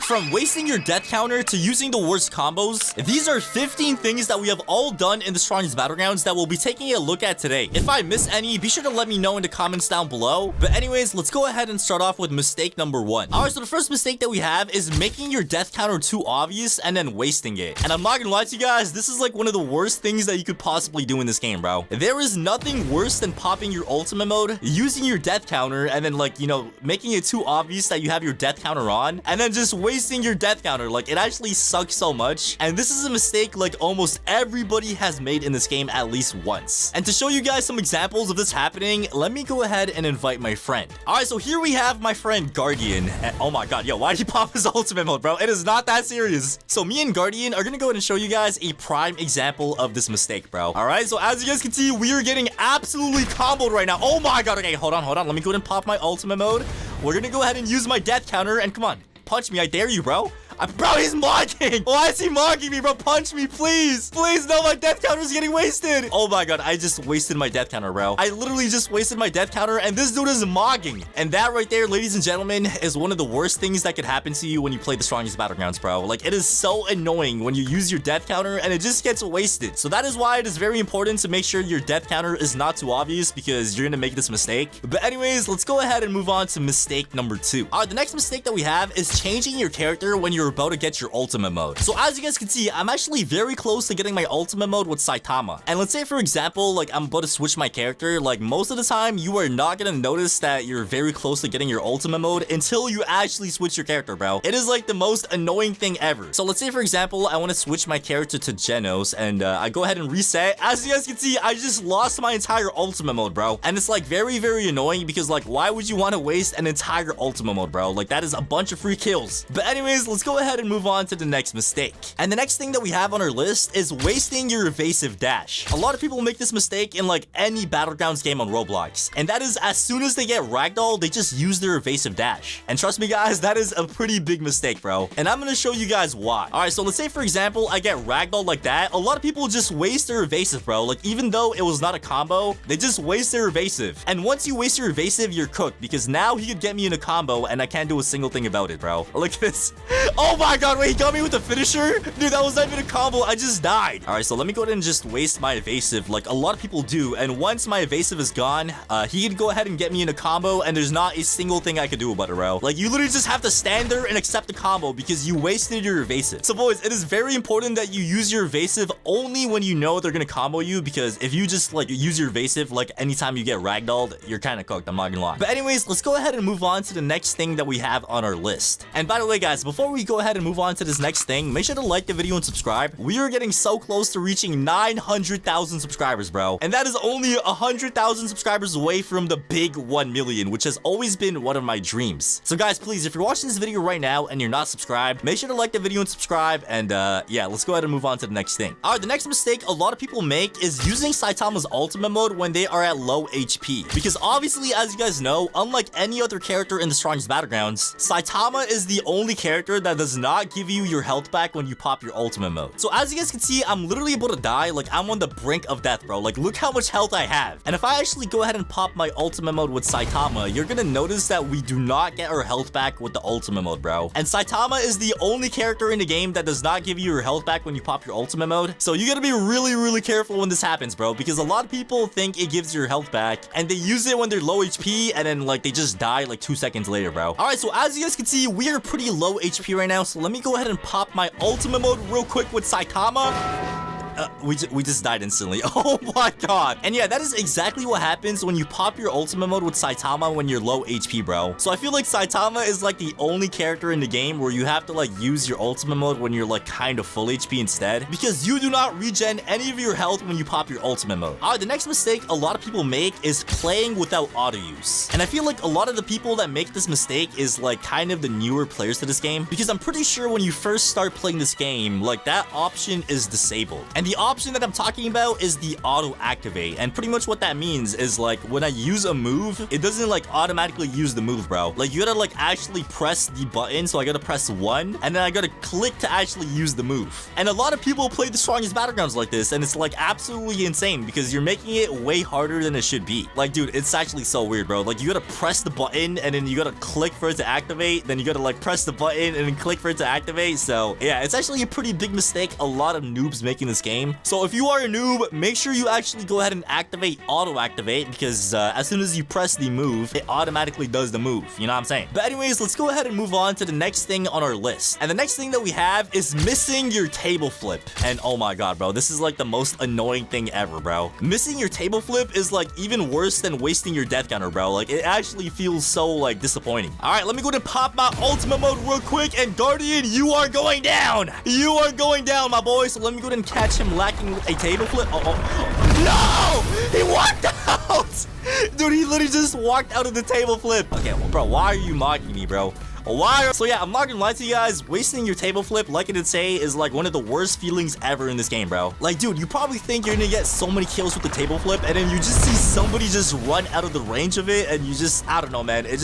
From wasting your death counter to using the worst combos, these are 15 things that we have all done in the strongest battlegrounds that we'll be taking a look at today. If I miss any, be sure to let me know in the comments down below. But anyways, let's go ahead and start off with mistake number 1. Alright, so the first mistake that we have is making your death counter too obvious and then wasting it. And I'm not gonna lie to you guys, this is like one of the worst things that you could possibly do in this game, bro. There is nothing worse than popping your ultimate mode, using your death counter, and then like, you know, making it too obvious that you have your death counter on, and then just wasting your death counter. Like, it actually sucks so much. And this is a mistake like almost everybody has made in this game at least once. And to show you guys some examples of this happening, let me go ahead and invite my friend. Alright, so here we have my friend Guardian. And, oh my god, yo, why did he pop his ultimate mode, bro? It is not that serious. So me and Guardian are gonna go ahead and show you guys a prime example of this mistake, bro. Alright, so as you guys can see, we are getting absolutely comboed right now. Oh my god, okay, hold on. Let me go ahead and pop my ultimate mode. We're gonna go ahead and use my death counter, and come on, punch me, I dare you, bro. Bro, he's mocking. Why is he mocking me, bro? Punch me, please. Please, no, my death counter is getting wasted. Oh my god, I just wasted my death counter, bro. I literally just wasted my death counter, and this dude is mocking. And that right there, ladies and gentlemen, is one of the worst things that could happen to you when you play the strongest battlegrounds, bro. Like, it is so annoying when you use your death counter and it just gets wasted. So that is why it is very important to make sure your death counter is not too obvious, because you're gonna make this mistake. But anyways, let's go ahead and move on to mistake number 2. Alright, the next mistake that we have is changing your character when you're about to get your ultimate mode. So as you guys can see, I'm actually very close to getting my ultimate mode with Saitama. And let's say, for example, like, I'm about to switch my character. Like, most of the time, you are not gonna notice that you're very close to getting your ultimate mode until you actually switch your character, bro. It is like the most annoying thing ever. So let's say, for example, I want to switch my character to Genos, and I go ahead and reset. As you guys can see, I just lost my entire ultimate mode, bro. And it's like very, very annoying, because like, why would you want to waste an entire ultimate mode, bro? Like, that is a bunch of free kills. But anyways, let's go ahead and move on to the next mistake. And the next thing that we have on our list is wasting your evasive dash. A lot of people make this mistake in like any Battlegrounds game on Roblox, and that is as soon as they get ragdoll, they just use their evasive dash. And trust me guys, that is a pretty big mistake, bro. And I'm gonna show you guys why. Alright, so let's say, for example, I get ragdoll like that. A lot of people just waste their evasive, bro. Like, even though it was not a combo, they just waste their evasive. And once you waste your evasive, you're cooked, because now he could get me in a combo and I can't do a single thing about it, bro. Look at this. Oh my god, wait, he got me with the finisher? Dude, that was not even a combo. I just died. Alright, so let me go ahead and just waste my evasive like a lot of people do. And once my evasive is gone, he can go ahead and get me in a combo, and there's not a single thing I can do about it, bro. Like, you literally just have to stand there and accept the combo because you wasted your evasive. So boys, it is very important that you use your evasive only when you know they're gonna combo you, because if you just like use your evasive like anytime you get ragdolled, you're kind of cooked, I'm not gonna lie. But anyways, let's go ahead and move on to the next thing that we have on our list. And by the way guys, before we go ahead and move on to this next thing, make sure to like the video and subscribe. We are getting so close to reaching 900,000 subscribers, bro. And that is only 100,000 subscribers away from the big 1 million, which has always been one of my dreams. So guys, please, if you're watching this video right now and you're not subscribed, make sure to like the video and subscribe. And yeah, let's go ahead and move on to the next thing. Alright, the next mistake a lot of people make is using Saitama's ultimate mode when they are at low HP. Because obviously, as you guys know, unlike any other character in the strongest battlegrounds, Saitama is the only character that does not give you your health back when you pop your ultimate mode. So as you guys can see, I'm literally about to die. Like, I'm on the brink of death, bro. Like, look how much health I have. And if I actually go ahead and pop my ultimate mode with Saitama, you're gonna notice that we do not get our health back with the ultimate mode, bro. And Saitama is the only character in the game that does not give you your health back when you pop your ultimate mode. So you gotta be really, really careful when this happens, bro, because a lot of people think it gives your health back and they use it when they're low HP, and then like they just die like 2 seconds later, bro. Alright, so as you guys can see, we are pretty low HP right now. So let me go ahead and pop my ultimate mode real quick with Saitama. We just died instantly. Oh my god. And yeah, that is exactly what happens when you pop your ultimate mode with Saitama when you're low HP, bro. So I feel like Saitama is like the only character in the game where you have to like use your ultimate mode when you're like kind of full HP instead, because you do not regen any of your health when you pop your ultimate mode. Alright, the next mistake a lot of people make is playing without auto use. And I feel like a lot of the people that make this mistake is like kind of the newer players to this game, because I'm pretty sure when you first start playing this game, like that option is disabled. And And the option that I'm talking about is the auto activate. And pretty much what that means is like when I use a move, it doesn't like automatically use the move, bro. Like you gotta like actually press the button. So I gotta press 1 and then I gotta click to actually use the move. And a lot of people play the strongest Battlegrounds like this, and it's like absolutely insane because you're making it way harder than it should be. Like, dude, it's actually so weird, bro. Like you gotta press the button and then you gotta click for it to activate. Then you gotta like press the button and then click for it to activate. So yeah, it's actually a pretty big mistake a lot of noobs make in this game. So if you are a noob, make sure you actually go ahead and activate auto activate, because as soon as you press the move, it automatically does the move. You know what I'm saying? But anyways, let's go ahead and move on to the next thing on our list. And the next thing that we have is missing your table flip. And oh my god, bro, this is like the most annoying thing ever, bro. Missing your table flip is like even worse than wasting your death counter, bro. Like it actually feels so like disappointing. All right, let me go ahead and pop my ultimate mode real quick. And Guardian, you are going down. You are going down, my boy. So let me go ahead and catch him lacking a table flip. No! He walked out! Dude, he literally just walked out of the table flip. Okay, well, bro, why are you mocking me, bro? Why? So yeah, I'm not gonna lie to you guys, wasting your table flip, like I did say, is like one of the worst feelings ever in this game, bro. Like, dude, you probably think you're gonna get so many kills with the table flip, and then you just see somebody just run out of the range of it, and you just, I don't know, man, it's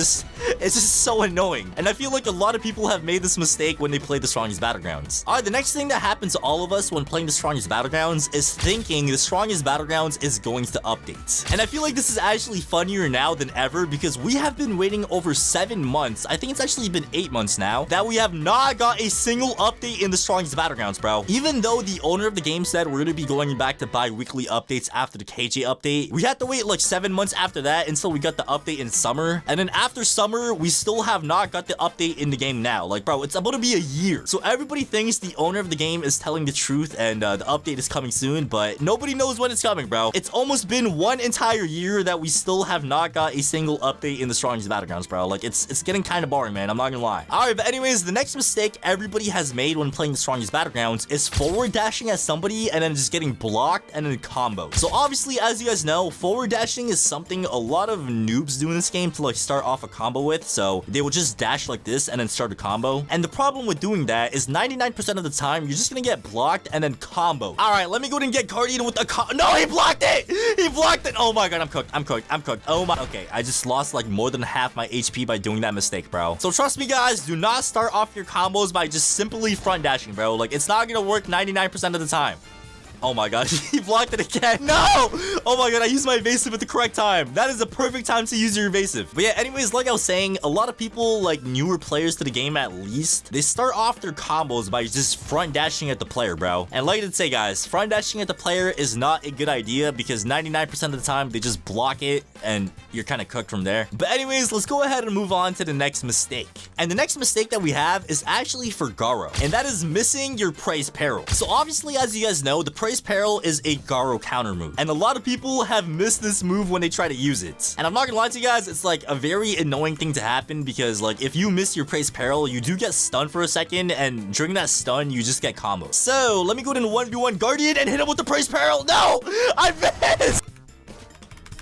just so annoying. And I feel like a lot of people have made this mistake when they play the strongest Battlegrounds. All right, the next thing that happens to all of us when playing the strongest Battlegrounds is thinking the strongest Battlegrounds is going to update. And I feel like this is actually funnier now than ever because we have been waiting over 7 months. I think it's actually been 8 months now that we have not got a single update in the strongest Battlegrounds, bro. Even though the owner of the game said we're gonna be going back to bi-weekly updates after the KJ update, we had to wait like 7 months after that until we got the update in summer. And then after summer, we still have not got the update in the game now. Like, bro, it's about to be a year. So everybody thinks the owner of the game is telling the truth and the update is coming soon, but nobody knows when it's coming, bro. It's almost been 1 entire year that we still have not got a single update in the strongest Battlegrounds, bro. Like, it's getting kind of boring, man. I'm not gonna lie. Alright, but anyways, the next mistake everybody has made when playing the strongest Battlegrounds is forward dashing at somebody and then just getting blocked and then combo. So obviously, as you guys know, forward dashing is something a lot of noobs do in this game to like start off a combo with. So they will just dash like this and then start a combo. And the problem with doing that is 99% of the time, you're just gonna get blocked and then combo. Alright, let me go ahead and get Guardian with a no, he blocked it! He blocked it! Oh my god, I'm cooked. I'm cooked. I'm cooked. Oh my, okay, I just lost like more than half my HP by doing that mistake, bro. So trust me, guys, do not start off your combos by just simply front dashing, bro. Like, it's not gonna work 99% of the time. Oh my god, he blocked it again. No! Oh my god, I used my evasive at the correct time. That is the perfect time to use your evasive. But yeah, anyways, like I was saying, a lot of people, like newer players to the game at least, they start off their combos by just front dashing at the player, bro. And like I did say, guys, front dashing at the player is not a good idea because 99% of the time, they just block it and you're kind of cooked from there. But anyways, let's go ahead and move on to the next mistake. And the next mistake that we have is actually for Garou, and that is missing your praise peril. So obviously, as you guys know, the praise peril is a Garou counter move, and a lot of people have missed this move when they try to use it. And I'm not gonna lie to you guys, it's like a very annoying thing to happen because like if you miss your praise peril, you do get stunned for a second, and during that stun, you just get combos. So let me go ahead and 1v1 Guardian and hit him with the praise peril. No, I missed.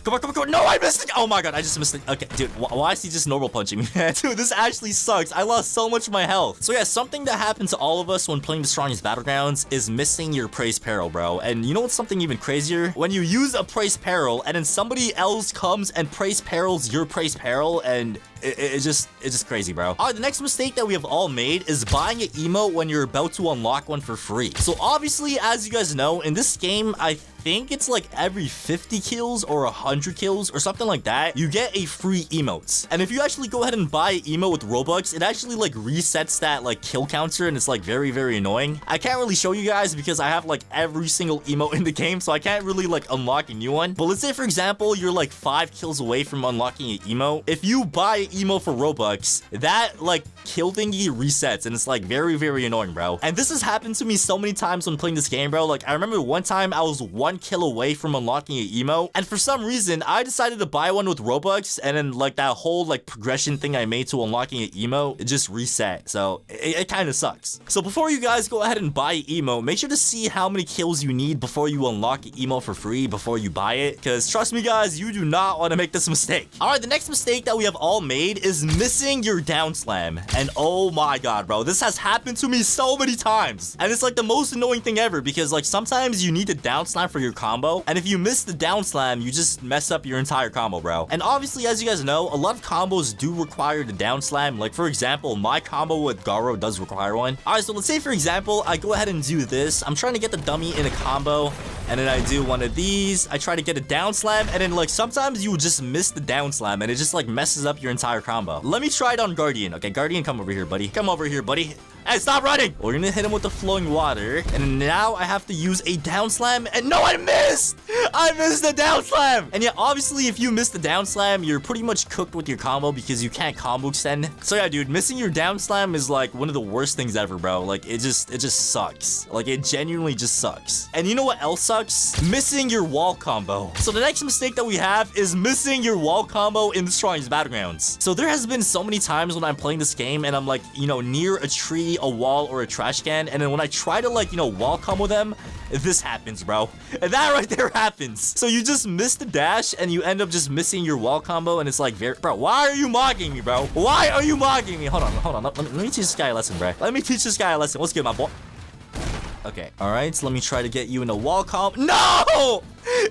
Come on, come on, come on. No, I missed it. Oh my god, I just missed it. Okay, dude, why is he just normal punching me? Dude, this actually sucks. I lost so much of my health. So yeah, something that happens to all of us when playing the strongest Battlegrounds is missing your praise peril, bro. And you know what's something even crazier? When you use a praise peril and then somebody else comes and praise perils your praise peril, and it's just crazy, bro. All right, the next mistake that we have all made is buying an emote when you're about to unlock one for free. So obviously, as you guys know, in this game, I think it's like every 50 kills or 100 kills or something like that, you get a free emote. And if you actually go ahead and buy an emote with Robux, it actually like resets that like kill counter, and it's like very, very annoying. I can't really show you guys because I have like every single emote in the game, so I can't really like unlock a new one. But let's say, for example, you're like 5 kills away from unlocking an emote. If you buy an emote for Robux, that like kill thingy resets, and it's like very, very annoying, bro. And this has happened to me so many times when playing this game, bro. Like, I remember one time I was 1 kill away from unlocking an emote, and for some reason I decided to buy one with Robux, and then like that whole like progression thing I made to unlocking an emote, it just reset. So it kind of sucks. So before you guys go ahead and buy an emote, make sure to see how many kills you need before you unlock an emote for free before you buy it, because trust me, guys, you do not want to make this mistake. All right, the next mistake that we have all made made is missing your down slam. And oh my god, bro, this has happened to me so many times. And it's like the most annoying thing ever because like sometimes you need to down slam for your combo. And if you miss the down slam, you just mess up your entire combo, bro. And obviously, as you guys know, a lot of combos do require the down slam. Like for example, my combo with Garou does require one. All right, so let's say for example, I go ahead and do this. I'm trying to get the dummy in a combo. And then I do one of these. I try to get a down slam. And then like sometimes you just miss the down slam and it just like messes up your entire combo. Let me try it on Guardian. Okay, Guardian, come over here, buddy. Come over here, buddy. Hey, stop running! We're gonna hit him with the flowing water. And now I have to use a down slam. And no, I missed! I missed the down slam! And yeah, obviously, if you miss the down slam, you're pretty much cooked with your combo because you can't combo extend. So yeah, dude, missing your down slam is like one of the worst things ever, bro. Like, it just sucks. Like, it genuinely just sucks. And you know what else sucks? Missing your wall combo. So the next mistake that we have is missing your wall combo in the strongest Battlegrounds. So there has been so many times when I'm playing this game and I'm like, you know, near a tree, a wall, or a trash can, and then when I try to like, you know, wall combo them, this happens, bro. And that right there happens. So you just miss the dash and you end up just missing your wall combo, and it's like, bro, why are you mocking me, bro? Why are you mocking me? Hold on. Let me teach this guy a lesson, bro. Let me teach this guy a lesson. What's good, my boy? Okay, all right, so let me try to get you in a wall combo. No!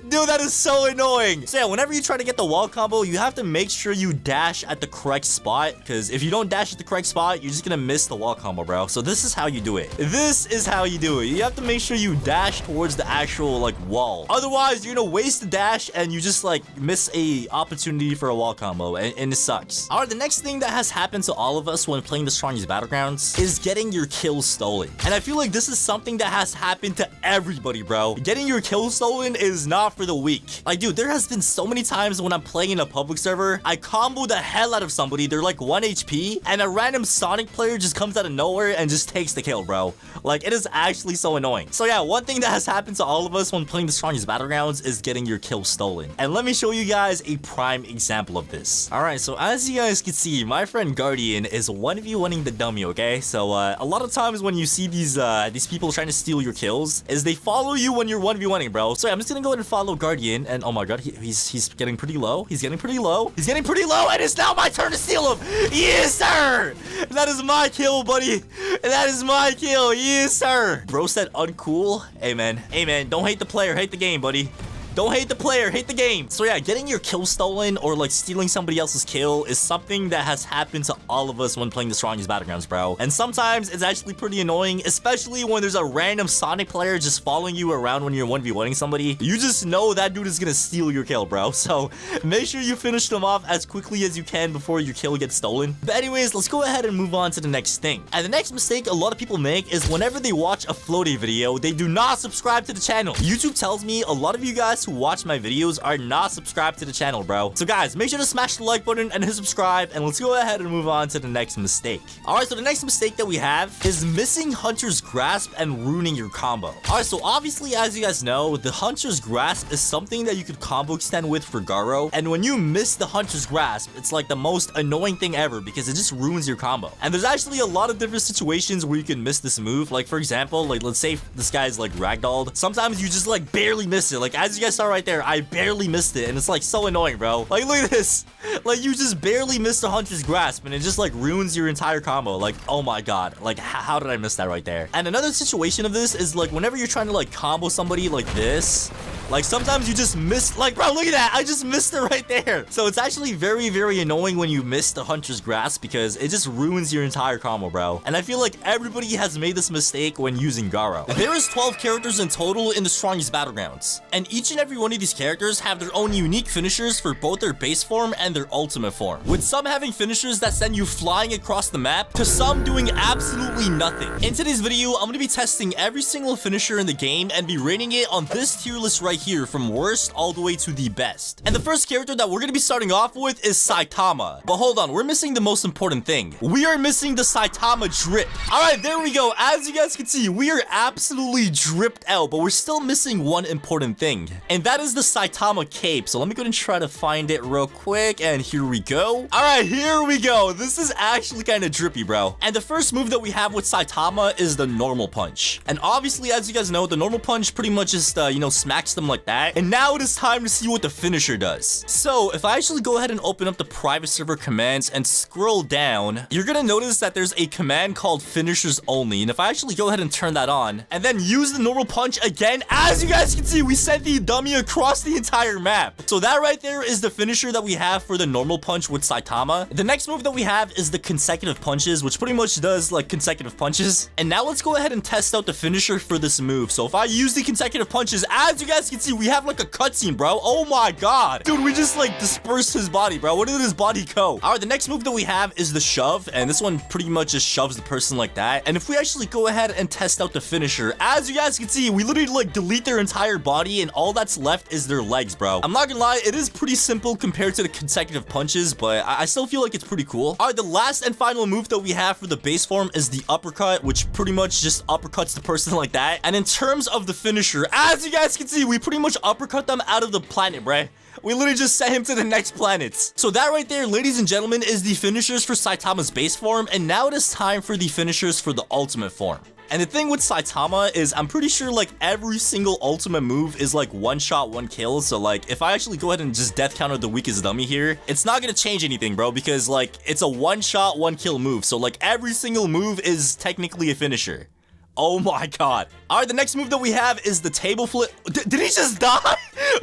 Dude, that is so annoying. So yeah, whenever you try to get the wall combo, you have to make sure you dash at the correct spot, because if you don't dash at the correct spot, you're just gonna miss the wall combo, bro. So this is how you do it. This is how you do it. You have to make sure you dash towards the actual like wall. Otherwise, you're gonna waste the dash and you just like miss a opportunity for a wall combo, and it sucks. All right, the next thing that has happened to all of us when playing the strongest Battlegrounds is getting your kills stolen. And I feel like this is something that has happened to everybody, bro. Getting your kills stolen is not for the weak. Like, dude, there has been so many times when I'm playing in a public server, I combo the hell out of somebody, they're like 1 HP, and a random Sonic player just comes out of nowhere and just takes the kill, bro. Like, it is actually so annoying. So yeah, one thing that has happened to all of us when playing the strongest Battlegrounds is getting your kill stolen. And let me show you guys a prime example of this. All right, so as you guys can see, my friend Guardian is 1v1ing the dummy, okay? So a lot of times when you see these people trying to steal your kills, is they follow you when you're 1v1ing, bro. So yeah, I'm just gonna go ahead and follow Guardian, and oh my god, he's getting pretty low. He's getting pretty low, and it's now my turn to steal him. Yes, sir. That is my kill, buddy. That is my kill. Yes, sir. Bro said uncool. Amen. Amen. Don't hate the player, hate the game, buddy. Don't hate the player, hate the game. So yeah, getting your kill stolen or like stealing somebody else's kill is something that has happened to all of us when playing the strongest Battlegrounds, bro. And sometimes it's actually pretty annoying, especially when there's a random Sonic player just following you around when you're 1v1ing somebody. You just know that dude is gonna steal your kill, bro. So make sure you finish them off as quickly as you can before your kill gets stolen. But anyways, let's go ahead and move on to the next thing. And the next mistake a lot of people make is whenever they watch a Floaty video, they do not subscribe to the channel. YouTube tells me a lot of you guys who watch my videos are not subscribed to the channel, bro. So guys, make sure to smash the like button and hit subscribe, and let's go ahead and move on to the next mistake. All right, so the next mistake that we have is missing Hunter's Grasp and ruining your combo. All right, so obviously, as you guys know, the Hunter's Grasp is something that you could combo extend with for Garou, and when you miss the Hunter's Grasp, it's like the most annoying thing ever because it just ruins your combo. And there's actually a lot of different situations where you can miss this move. Like for example, like let's say this guy's like ragdolled. Sometimes you just like barely miss it. Like as you guys saw right there, I barely missed it, and it's like so annoying, bro. Like look at this. Like you just barely missed the Hunter's Grasp, and it just like ruins your entire combo. Like oh my god, like how did I miss that right there? And another situation of this is like whenever you're trying to like combo somebody like this, like sometimes you just miss, like bro, look at that, I just missed it right there. So it's actually very, very annoying when you miss the Hunter's Grasp because it just ruins your entire combo, bro. And I feel like everybody has made this mistake when using Garou. There is 12 characters in total in the strongest Battlegrounds, and each and every one of these characters have their own unique finishers for both their base form and their ultimate form, with some having finishers that send you flying across the map to some doing absolutely nothing. In today's video, I'm going to be testing every single finisher in the game and be rating it on this tier list right here from worst all the way to the best. And the first character that we're going to be starting off with is Saitama. But hold on, we're missing the most important thing. We are missing the Saitama drip. All right, there we go. As you guys can see, we are absolutely dripped out, but we're still missing one important thing, and that is the Saitama cape. So let me go ahead and try to find it real quick, and here we go. All right, here we go. This is actually kind of drippy, bro. And the first move that we have with Saitama is the normal punch. And obviously, as you guys know, the normal punch pretty much just, you know, smacks them like that. And now it is time to see what the finisher does. So if I actually go ahead and open up the private server commands and scroll down, you're gonna notice that there's a command called finishers only. And if I actually go ahead and turn that on and then use the normal punch again, as you guys can see, we sent the dummy across the entire map. So that right there is the finisher that we have for the normal punch with Saitama. The next move that we have is the consecutive punches, which pretty much does like consecutive punches. And now let's go ahead and test out the finisher for this move. So if I use the consecutive punches, as you guys can see, we have like a cutscene, bro. Oh my god. Dude, we just like dispersed his body, bro. Where did his body go? All right, the next move that we have is the shove. And this one pretty much just shoves the person like that. And if we actually go ahead and test out the finisher, as you guys can see, we literally like delete their entire body and all that's left is their legs, bro. I'm not gonna lie, it is pretty simple compared to the consecutive punches, but I still feel like it's pretty cool. All right, the last and final move that we have for the base form is the uppercut, which pretty much just uppercuts the person like that. And in terms of the finisher, as you guys can see, we pretty much uppercut them out of the planet, bruh. We literally just sent him to the next planets. So that right there, ladies and gentlemen, is the finishers for Saitama's base form. And now it is time for the finishers for the ultimate form. And the thing with Saitama is I'm pretty sure like every single ultimate move is like one shot, one kill. So like if I actually go ahead and just death counter the weakest dummy here, it's not gonna change anything, bro, because like it's a one shot, one kill move. So like every single move is technically a finisher. Oh my god. All right, the next move that we have is the table flip. Did he just die?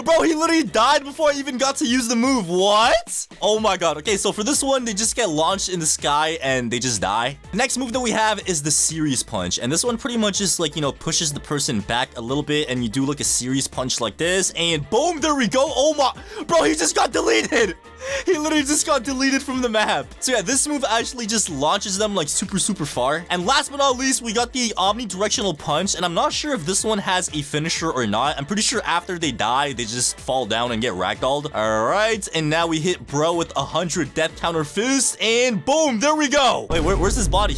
Bro, he literally died before I even got to use the move. What? Oh my god. Okay, so for this one, they just get launched in the sky and they just die. The next move that we have is the series punch. And this one pretty much just like, you know, pushes the person back a little bit and you do like a series punch like this and boom, there we go. Oh my, bro, he just got deleted. He literally just got deleted from the map. So yeah, this move actually just launches them like super far. And last but not least, we got the omnidirectional punch. And I'm not sure if this one has a finisher or not. I'm pretty sure after they die, they just fall down and get ragdolled. All right, and now we hit bro with 100 death counter fist and boom, there we go. Wait, where's his body?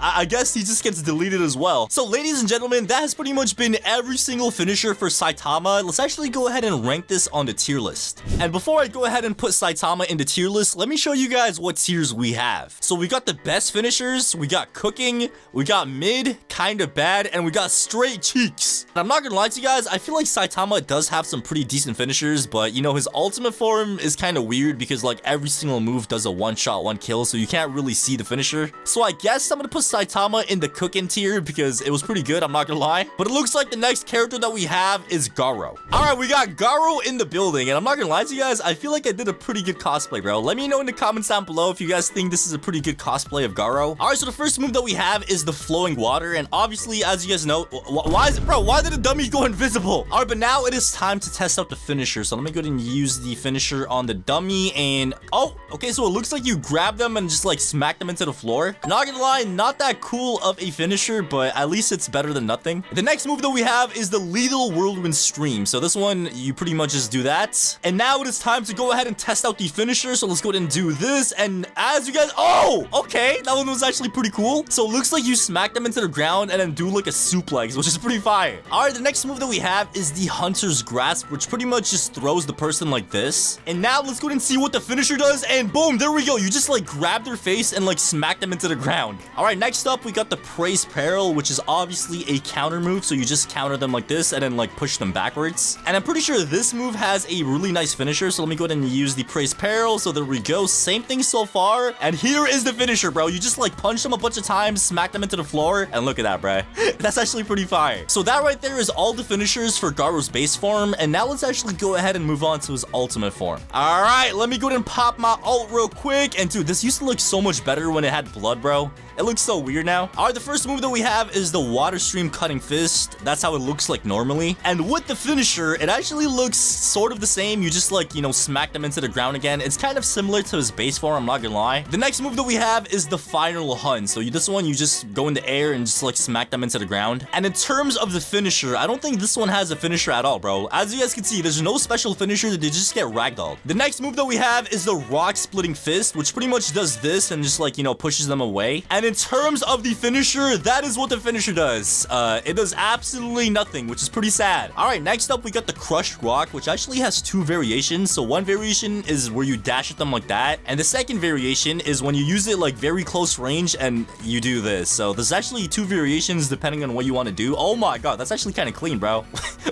I guess he just gets deleted as well. So ladies and gentlemen, that has pretty much been every single finisher for Saitama. Let's actually go ahead and rank this on the tier list. And before I go ahead and put Saitama in the tier list, let me show you guys what tiers we have. So we got the best finishers, we got cooking, we got mid, kind of bad, and we got straight cheeks. And I'm not gonna lie to you guys, I feel like Saitama does have some pretty decent finishers, but you know, his ultimate form is kind of weird because like every single move does a one shot, one kill, so you can't really see the finisher. So I guess I'm gonna put Saitama in the cooking tier because it was pretty good, I'm not gonna lie. But it looks like the next character that we have is Garou. All right, we got Garou in the building, and I'm not gonna lie to you guys, I feel like I did a pretty good cosplay, bro. Let me know in the comments down below if you guys think this is a pretty good cosplay of Garou. All right, so the first move that we have is the flowing water, and obviously, as you guys know, why is it, bro? Why did the dummy go invisible? All right, but now it is time to test out the finisher. So let me go ahead and use the finisher on the dummy, and oh, okay, so it looks like you grab them and just like smack them into the floor. Not gonna lie, not that cool of a finisher, but at least it's better than nothing. The next move that we have is the lethal whirlwind stream. So this one, you pretty much just do that. And now it is time to go ahead and test out the finisher. So let's go ahead and do this. And as you guys, oh, okay, that one was actually pretty cool. So it looks like you smack them into the ground and then do like a suplex, which is pretty fire. All right, the next move that we have is the hunter's grasp, which pretty much just throws the person like this. And now let's go ahead and see what the finisher does. And boom, there we go. You just like grab their face and like smack them into the ground. All right, next up, we got the praise peril, which is obviously a counter move. So you just counter them like this and then like push them backwards. And I'm pretty sure this move has a really nice finisher. So let me go ahead and use the praise peril. So there we go. Same thing so far. And here is the finisher, bro. You just like punch them a bunch of times, smack them into the floor, and look at that, bro. That's actually pretty fire. So that right there is all the finishers for Garou's base form. And now let's actually go ahead and move on to his ultimate form. All right, let me go ahead and pop my ult real quick. And dude, this used to look so much better when it had blood, bro. It looks so weird now. All right, the first move that we have is the water stream cutting fist. That's how it looks like normally. And with the finisher, it actually looks sort of the same. You just like, you know, smack them into the ground again. It's kind of similar to his base form, I'm not gonna lie. The next move that we have is the final hunt. So this one, you just go in the air and just like smack them into the ground. And in terms of the finisher, I don't think this one has a finisher at all, bro. As you guys can see, there's no special finisher. They just get ragdolled. The next move that we have is the rock splitting fist, which pretty much does this and just like, you know, pushes them away. And in terms of the finisher, that is what the finisher does. It does absolutely nothing, which is pretty sad. All right, next up, we got the crushed rock, which actually has two variations. So one variation is where you dash at them like that. And the second variation is when you use it like very close range and you do this. So there's actually two variations depending on what you want to do. Oh my god, that's actually kind of clean, bro.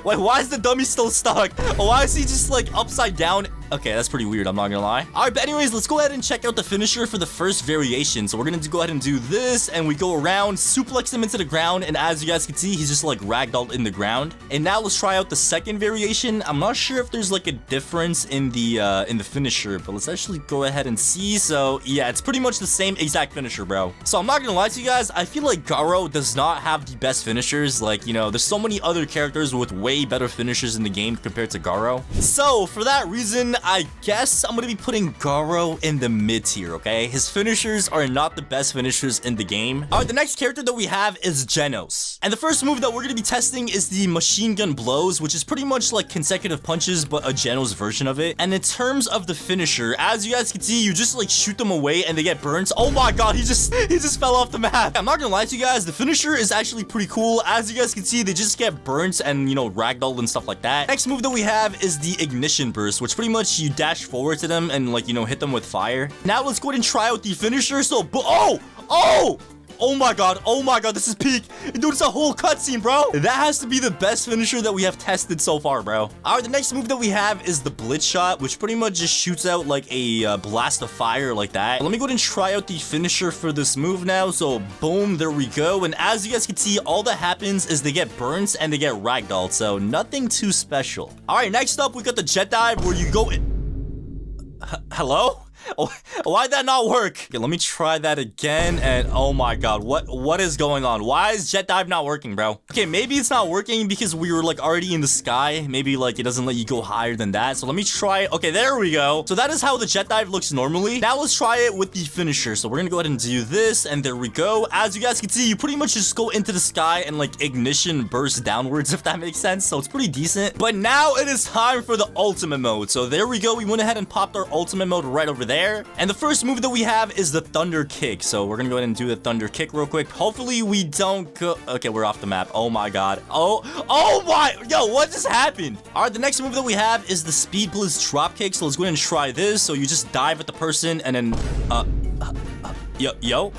Wait, why is the dummy still stuck? Why is he just like upside down? Okay, that's pretty weird, I'm not gonna lie. All right, but anyways, let's go ahead and check out the finisher for the first variation. So we're gonna go ahead and do this, and we go around, suplex him into the ground, and as you guys can see, he's just like ragdolled in the ground. And now let's try out the second variation. I'm not sure if there's like a difference in the finisher, but let's actually go ahead and see. So yeah, it's pretty much the same exact finisher, bro. So I'm not gonna lie to you guys, I feel like Garou does not have the best finishers. Like, you know, there's so many other characters with way better finishers in the game compared to Garou. So for that reason, I guess I'm gonna be putting Garou in the mid tier, okay? His finishers are not the best finishers in the game. All right, the next character that we have is Genos. And the first move that we're gonna be testing is the machine gun blows, which is pretty much like consecutive punches, but a Genos version of it. And in terms of the finisher, as you guys can see, you just like shoot them away and they get burnt. Oh my god, he just fell off the map. I'm not gonna lie to you guys, the finisher is actually pretty cool. As you guys can see, they just get burnt and, you know, ragdolled and stuff like that. Next move that we have is the ignition burst, which pretty much you dash forward to them and, like, you know, hit them with fire. Now let's go ahead and try out the finisher. So, oh my god, this is peak. Dude, it's a whole cutscene, bro. That has to be the best finisher that we have tested so far, bro. All right, the next move that we have is the blitz shot, which pretty much just shoots out like a blast of fire like that. Let me go ahead and try out the finisher for this move now. So boom, there we go. And as you guys can see, all that happens is they get burnt and they get ragdolled. So nothing too special. All right, next up, we got the jet dive where you go in. Hello? Oh, why'd that not work? Okay, let me try that again. And oh my god, what is going on? Why is jet dive not working, bro? Okay, maybe it's not working because we were like already in the sky. Maybe like it doesn't let you go higher than that. So let me try it. Okay, there we go. So that is how the jet dive looks normally. Now let's try it with the finisher. So we're gonna go ahead and do this, and there we go. As you guys can see, you pretty much just go into the sky and like ignition burst downwards, if that makes sense. So it's pretty decent. But now it is time for the ultimate mode. So there we go. We went ahead and popped our ultimate mode right over there. And the first move that we have is the thunder kick. So we're gonna go ahead and do the thunder kick real quick. Hopefully we don't go. Okay, we're off the map. Oh my god. Oh my, yo, what just happened? All right, the next move that we have is the speed blitz drop kick. So let's go ahead and try this. So you just dive at the person and then yo.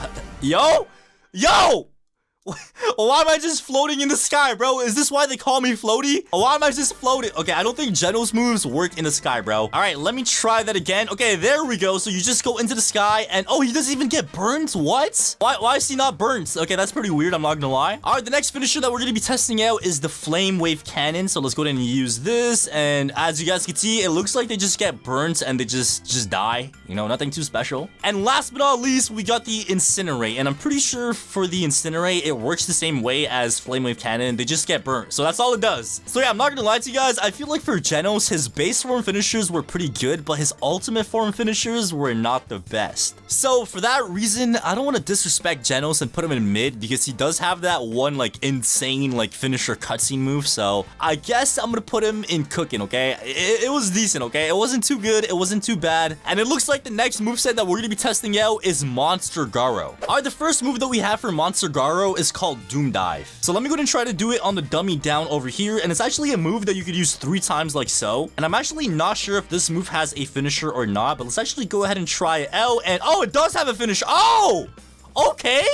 Why am I just floating in the sky, bro? Is this why they call me Floaty? Why am I just floating? Okay, I don't think Genos moves work in the sky, bro. All right, let me try that again. Okay, there we go. So you just go into the sky and oh, he doesn't even get burnt. What? Why is he not burnt? Okay, that's pretty weird. I'm not gonna lie. All right, the next finisher that we're gonna be testing out is the flame wave cannon. So let's go ahead and use this. And as you guys can see, it looks like they just get burnt and they just die. You know, nothing too special. And last but not least, we got the incinerate. And I'm pretty sure for the incinerate, it works the same way as flame wave cannon. They just get burnt. So that's all it does. So yeah, I'm not gonna lie to you guys. I feel like for Genos, his base form finishers were pretty good, but his ultimate form finishers were not the best. So for that reason, I don't want to disrespect Genos and put him in mid because he does have that one like insane like finisher cutscene move. So I guess I'm gonna put him in cooking, okay? It was decent, okay? It wasn't too good. It wasn't too bad. And it looks like the next moveset that we're gonna be testing out is Monster Garou. All right, the first move that we have for Monster Garou is called Doom Dive. So let me go ahead and try to do it on the dummy down over here. And it's actually a move that you could use 3 times like so. And I'm actually not sure if this move has a finisher or not, but let's actually go ahead and try it out. And oh, it does have a finisher. Oh, okay.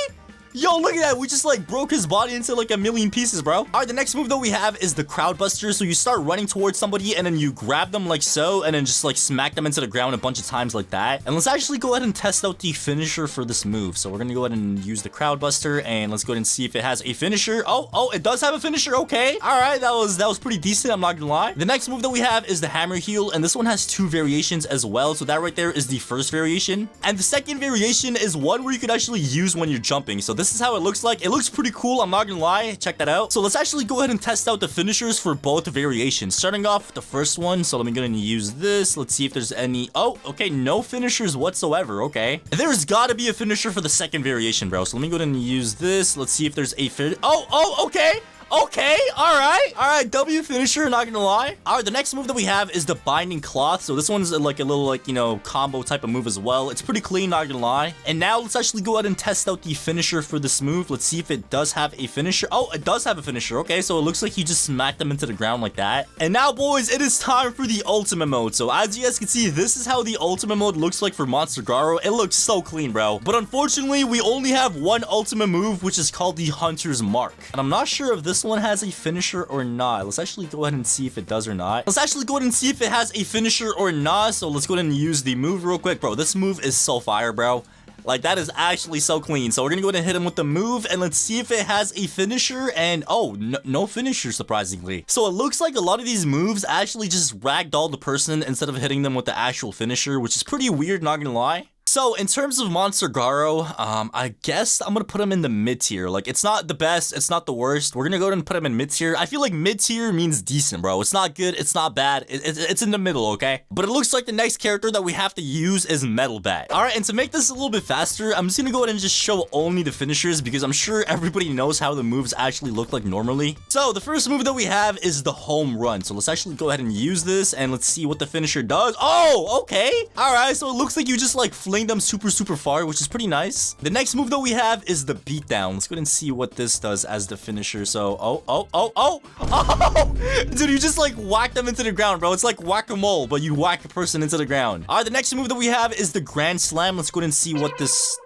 Yo, look at that. We just like broke his body into like a million pieces, bro. All right, the next move that we have is the crowd buster. So you start running towards somebody and then you grab them like so and then just like smack them into the ground a bunch of times like that. And let's actually go ahead and test out the finisher for this move. So we're gonna go ahead and use the crowd buster and let's go ahead and see if it has a finisher. Oh, it does have a finisher. Okay. All right, that was pretty decent. I'm not gonna lie. The next move that we have is the hammer heel, and this one has 2 variations as well. So that right there is the first variation. And the second variation is one where you could actually use when you're jumping. So this is how it looks like. It looks pretty cool. I'm not gonna lie. Check that out. So let's actually go ahead and test out the finishers for both variations. Starting off with the first one. So let me go ahead and use this. Let's see if there's any. Oh, okay. No finishers whatsoever. Okay. There's gotta be a finisher for the second variation, bro. So let me go ahead and use this. Let's see if there's a Oh, okay. Okay, all right, W finisher, not gonna lie. All right, the next move that we have is the binding cloth. So this one's like a little like, you know, combo type of move as well. It's pretty clean, not gonna lie. And now let's actually go ahead and test out the finisher for this move. Let's see if it does have a finisher. Oh, it does have a finisher. Okay, so it looks like you just smacked them into the ground like that. And now, boys, it is time for the ultimate mode. So as you guys can see, this is how the ultimate mode looks like for Monster Garou. It looks so clean, bro. But unfortunately, we only have one ultimate move, which is called the Hunter's Mark. And I'm not sure if this one has a finisher or not. Let's actually go ahead and see if it does or not. Let's actually go ahead and see if it has a finisher or not. So let's go ahead and use the move real quick, bro. This move is so fire, bro. Like, that is actually so clean. So we're gonna go ahead and hit him with the move, and let's see if it has a finisher. And oh, no finisher, surprisingly. So it looks like a lot of these moves actually just ragdoll the person instead of hitting them with the actual finisher, which is pretty weird, not gonna lie. So in terms of Monster Garou, I guess I'm gonna put him in the mid tier. Like, it's not the best, it's not the worst. We're gonna go ahead and put him in mid tier. I feel like mid tier means decent, bro. It's not good, it's not bad, it's in the middle, okay? But it looks like the next character that we have to use is Metal Bat. All right, and to make this a little bit faster, I'm just gonna go ahead and just show only the finishers because I'm sure everybody knows how the moves actually look like normally. So the first move that we have is the home run. So let's actually go ahead and use this, and let's see what the finisher does. Oh, okay. All right, so it looks like you just like fling them super far, which is pretty nice. The next move that we have is the beatdown. Let's go ahead and see what this does as the finisher. So oh, dude, you just like whack them into the ground, bro. It's like whack-a-mole, but you whack a person into the ground. All right, the next move that we have is the grand slam. Let's go ahead and see what this...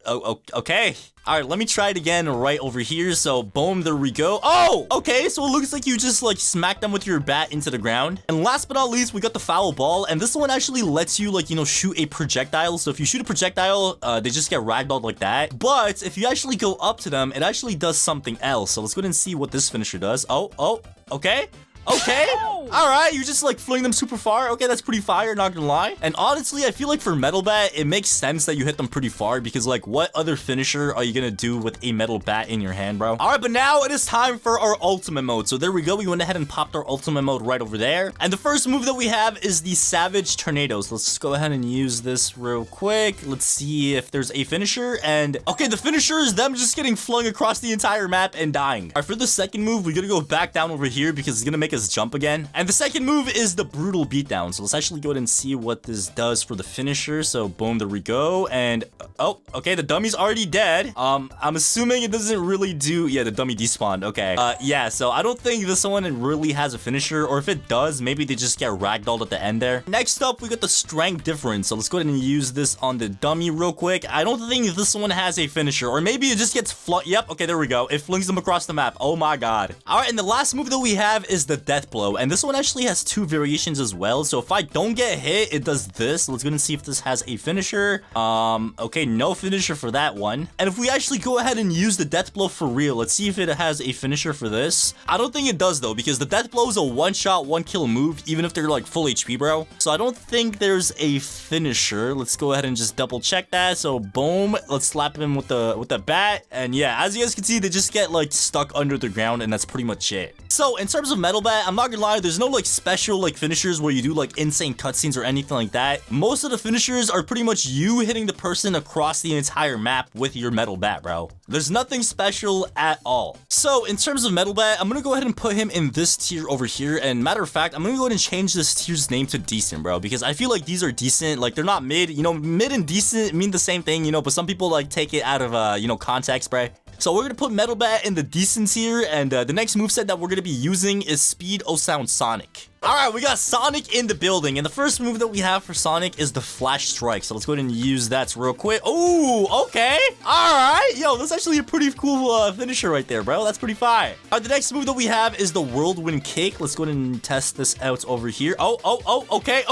Okay. All right, let me try it again right over here. So boom, there we go. Oh, okay. So it looks like you just like smack them with your bat into the ground. And last but not least, we got the foul ball. And this one actually lets you like, you know, shoot a projectile. So if you shoot a projectile, they just get ragdolled like that. But if you actually go up to them, it actually does something else. So let's go ahead and see what this finisher does. Oh, okay. Okay, all right, you just like fling them super far. Okay, that's pretty fire, not gonna lie. And honestly, I feel like for Metal Bat, it makes sense that you hit them pretty far because like what other finisher are you gonna do with a metal bat in your hand, bro? All right, but now it is time for our ultimate mode. So there we go. We went ahead and popped our ultimate mode right over there. And the first move that we have is the Savage Tornadoes. Let's just go ahead and use this real quick. Let's see if there's a finisher. And okay, the finisher is them just getting flung across the entire map and dying. All right, for the second move, we're gonna go back down over here because it's gonna make us jump again. And the second move is the brutal beatdown. So let's actually go ahead and see what this does for the finisher. So boom, there we go. And oh, okay, the dummy's already dead. I'm assuming it doesn't really do... Yeah, the dummy despawned. Okay. Yeah, so I don't think this one really has a finisher, or if it does, maybe they just get ragdolled at the end there. Next up, we got the strength difference. So let's go ahead and use this on the dummy real quick. I don't think this one has a finisher, or maybe it just gets Yep, okay, there we go. It flings them across the map. Oh my god. All right, and the last move that we have is the death blow. And this one actually has two variations as well. So if I don't get hit, it does this. Let's go and see if this has a finisher. Okay, no finisher for that one. And if we actually go ahead and use the death blow for real, let's see if it has a finisher for this. I don't think it does though, because the death blow is a one-shot, one-kill move, even if they're like full HP, bro. So I don't think there's a finisher. Let's go ahead and just double check that. So boom, let's slap him with the bat. And yeah, as you guys can see, they just get like stuck under the ground, and that's pretty much it. So in terms of Metal Bat, I'm not gonna lie, there's no like special like finishers where you do like insane cutscenes or anything like that. Most of the finishers are pretty much you hitting the person across the entire map with your Metal Bat, bro. There's nothing special at all. So in terms of Metal Bat, I'm gonna go ahead and put him in this tier over here. And matter of fact, I'm gonna go ahead and change this tier's name to decent, bro, because I feel like these are decent. Like, they're not mid. You know, mid and decent mean the same thing, you know, but some people like take it out of you know, context, bro. So we're gonna put Metal Bat in the decent tier, and the next moveset that we're gonna be using is Speed O Sound Sonic. All right, we got Sonic in the building, and the first move that we have for Sonic is the Flash Strike. So let's go ahead and use that real quick. Oh, okay. All right. Yo, that's actually a pretty cool finisher right there, bro. That's pretty fire. All right, the next move that we have is the Whirlwind Kick. Let's go ahead and test this out over here. Oh, okay.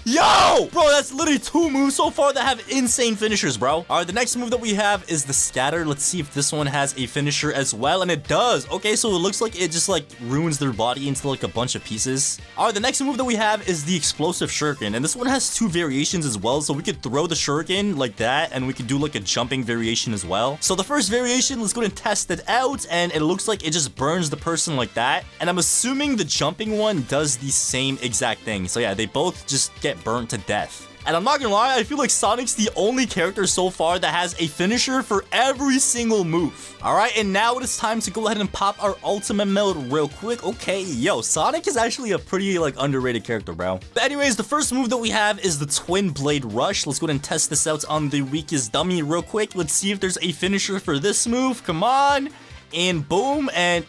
Yo! Bro, that's literally two moves so far that have insane finishers, bro. All right, the next move that we have is the Scatter. Let's see if this one has a finisher as well, and it does. Okay, so it looks like it just like ruins their body into like a bunch of pieces. All right, the next move that we have is the Explosive Shuriken, and this one has two variations as well. So we could throw the Shuriken like that, and we could do like a jumping variation as well. So the first variation, let's go ahead and test it out, and it looks like it just burns the person like that. And I'm assuming the jumping one does the same exact thing. So yeah, they both just get burnt to death. And I'm not gonna lie, I feel like Sonic's the only character so far that has a finisher for every single move. All right, and now it is time to go ahead and pop our ultimate mode real quick. Okay, yo, Sonic is actually a pretty, like, underrated character, bro. But anyways, the first move that we have is the Twin Blade Rush. Let's go ahead and test this out on the weakest dummy real quick. Let's see if there's a finisher for this move. Come on. And boom, and...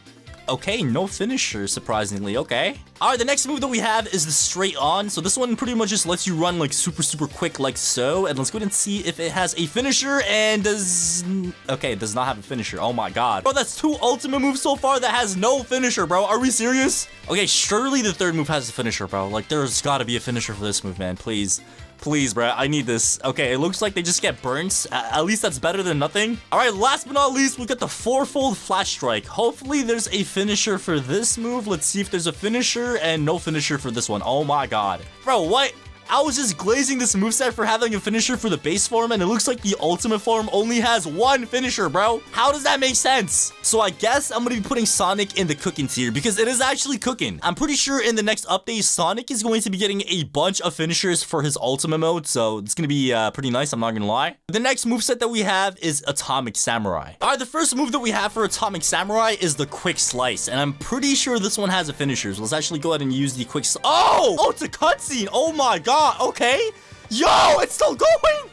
okay, no finisher, surprisingly. Okay. All right, the next move that we have is the straight on. So this one pretty much just lets you run like super quick like so. And let's go ahead and see if it has a finisher and does... okay, it does not have a finisher. Oh my god. Bro, that's 2 ultimate moves so far that has no finisher, bro. Are we serious? Okay, surely the third move has a finisher, bro. Like, there's gotta be a finisher for this move, man. Please. Please, bro, I need this. Okay, it looks like they just get burnt. At least that's better than nothing. All right, last but not least, we got the 4-fold flash strike. Hopefully, there's a finisher for this move. Let's see if there's a finisher, and no finisher for this one. Oh my god. Bro, what? I was just glazing this moveset for having a finisher for the base form, and it looks like the ultimate form only has 1 finisher, bro. How does that make sense? So I guess I'm gonna be putting Sonic in the cooking tier because it is actually cooking. I'm pretty sure in the next update, Sonic is going to be getting a bunch of finishers for his ultimate mode, so it's gonna be pretty nice, I'm not gonna lie. The next moveset that we have is Atomic Samurai. All right, the first move that we have for Atomic Samurai is the Quick Slice, and I'm pretty sure this one has a finisher, so let's actually go ahead and use the Quick Slice. Oh, it's a cutscene. Oh my god. Okay. Yo, it's still going.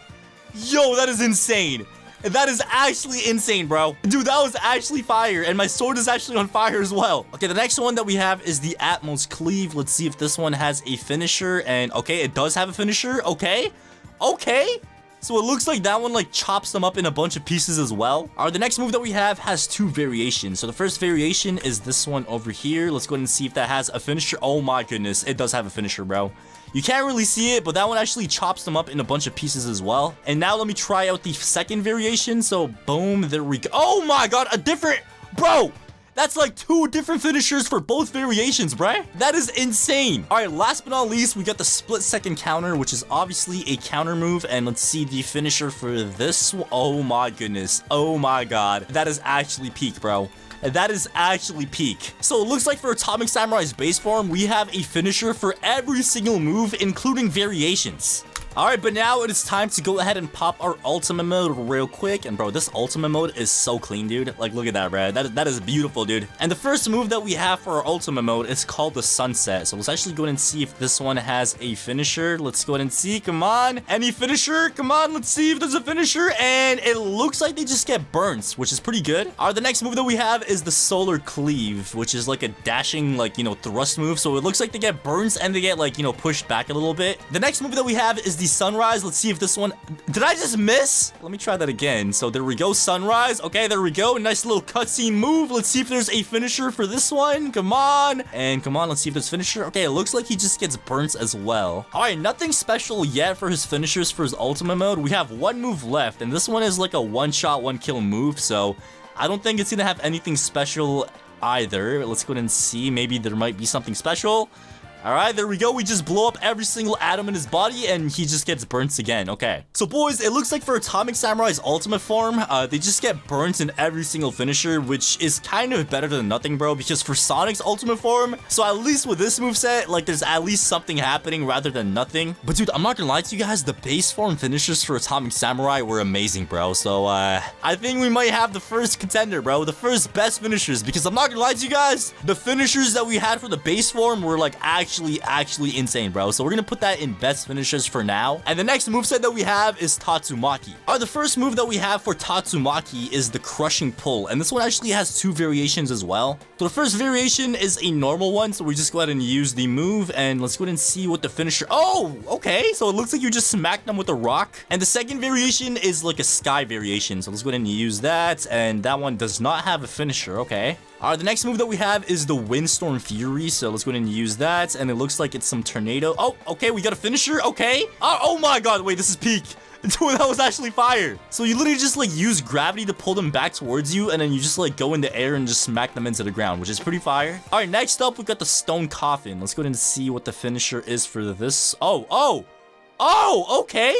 Yo, that is insane. That is actually insane, bro. Dude, that was actually fire. And my sword is actually on fire as well. Okay, the next one that we have is the Atmos Cleave. Let's see if this one has a finisher. And okay, it does have a finisher. Okay. Okay. So it looks like that one like chops them up in a bunch of pieces as well. All right, the next move that we have has 2 variations. So the first variation is this one over here. Let's go ahead and see if that has a finisher. Oh my goodness, it does have a finisher, bro. You can't really see it, but that one actually chops them up in a bunch of pieces as well. And now let me try out the second variation. So boom, there we go. Oh my god, a different... bro, that's like 2 different finishers for both variations, bruh. That is insane. All right, last but not least, we got the split second counter, which is obviously a counter move. And let's see the finisher for this one. Oh my goodness. Oh my god. That is actually peak, bro. That is actually peak. So it looks like for Atomic Samurai's base form, we have a finisher for every single move, including variations. All right, but now it is time to go ahead and pop our ultimate mode real quick. And bro, this ultimate mode is so clean, dude. Like, look at that, bro. That is beautiful, dude. And the first move that we have for our ultimate mode is called the Sunset. So let's actually go ahead and see if this one has a finisher. Let's go ahead and see. Come on. Any finisher? Come on. Let's see if there's a finisher. And it looks like they just get burnt, which is pretty good. All right, the next move that we have is the Solar Cleave, which is like a dashing, like, you know, thrust move. So it looks like they get burnt and they get, like, you know, pushed back a little bit. The next move that we have is the Sunrise. Let's see if this one... did I just miss? Let me try that again. So there we go, Sunrise. Okay, there we go. Nice little cutscene move. Let's see if there's a finisher for this one. Come on. And come on, let's see if there's finisher. Okay, it looks like he just gets burnt as well. All right, nothing special yet for his finishers for his ultimate mode. We have 1 move left, and this one is like a one-shot, one-kill move. So I don't think it's gonna have anything special either. Let's go ahead and see. Maybe there might be something special. All right, there we go. We just blow up every single atom in his body, and he just gets burnt again. Okay. So, boys, it looks like for Atomic Samurai's ultimate form, they just get burnt in every single finisher, which is kind of better than nothing, bro, because for Sonic's ultimate form, so at least with this moveset, like, there's at least something happening rather than nothing. But, dude, I'm not gonna lie to you guys, the base form finishers for Atomic Samurai were amazing, bro. So, I think we might have the first contender, bro, the first best finishers, because I'm not gonna lie to you guys, the finishers that we had for the base form were, like, actually insane, bro. So we're gonna put that in best finishers for now. And the next moveset that we have is Tatsumaki. All right, the first move that we have for Tatsumaki is the Crushing Pull, and this one actually has 2 variations as well. So the first variation is a normal one, so we just go ahead and use the move, and let's go ahead and see what the finisher... oh, okay, so it looks like you just smack them with a rock. And the second variation is like a sky variation, so let's go ahead and use that, and that one does not have a finisher. Okay. All right, the next move that we have is the Windstorm Fury. So let's go ahead and use that. And it looks like it's some tornado. Oh, okay, we got a finisher. Okay. Oh my god, wait, this is peak. Dude, that was actually fire. So you literally just like use gravity to pull them back towards you, and then you just like go in the air and just smack them into the ground, which is pretty fire. All right, next up, we got the Stone Coffin. Let's go ahead and see what the finisher is for this. Oh, okay.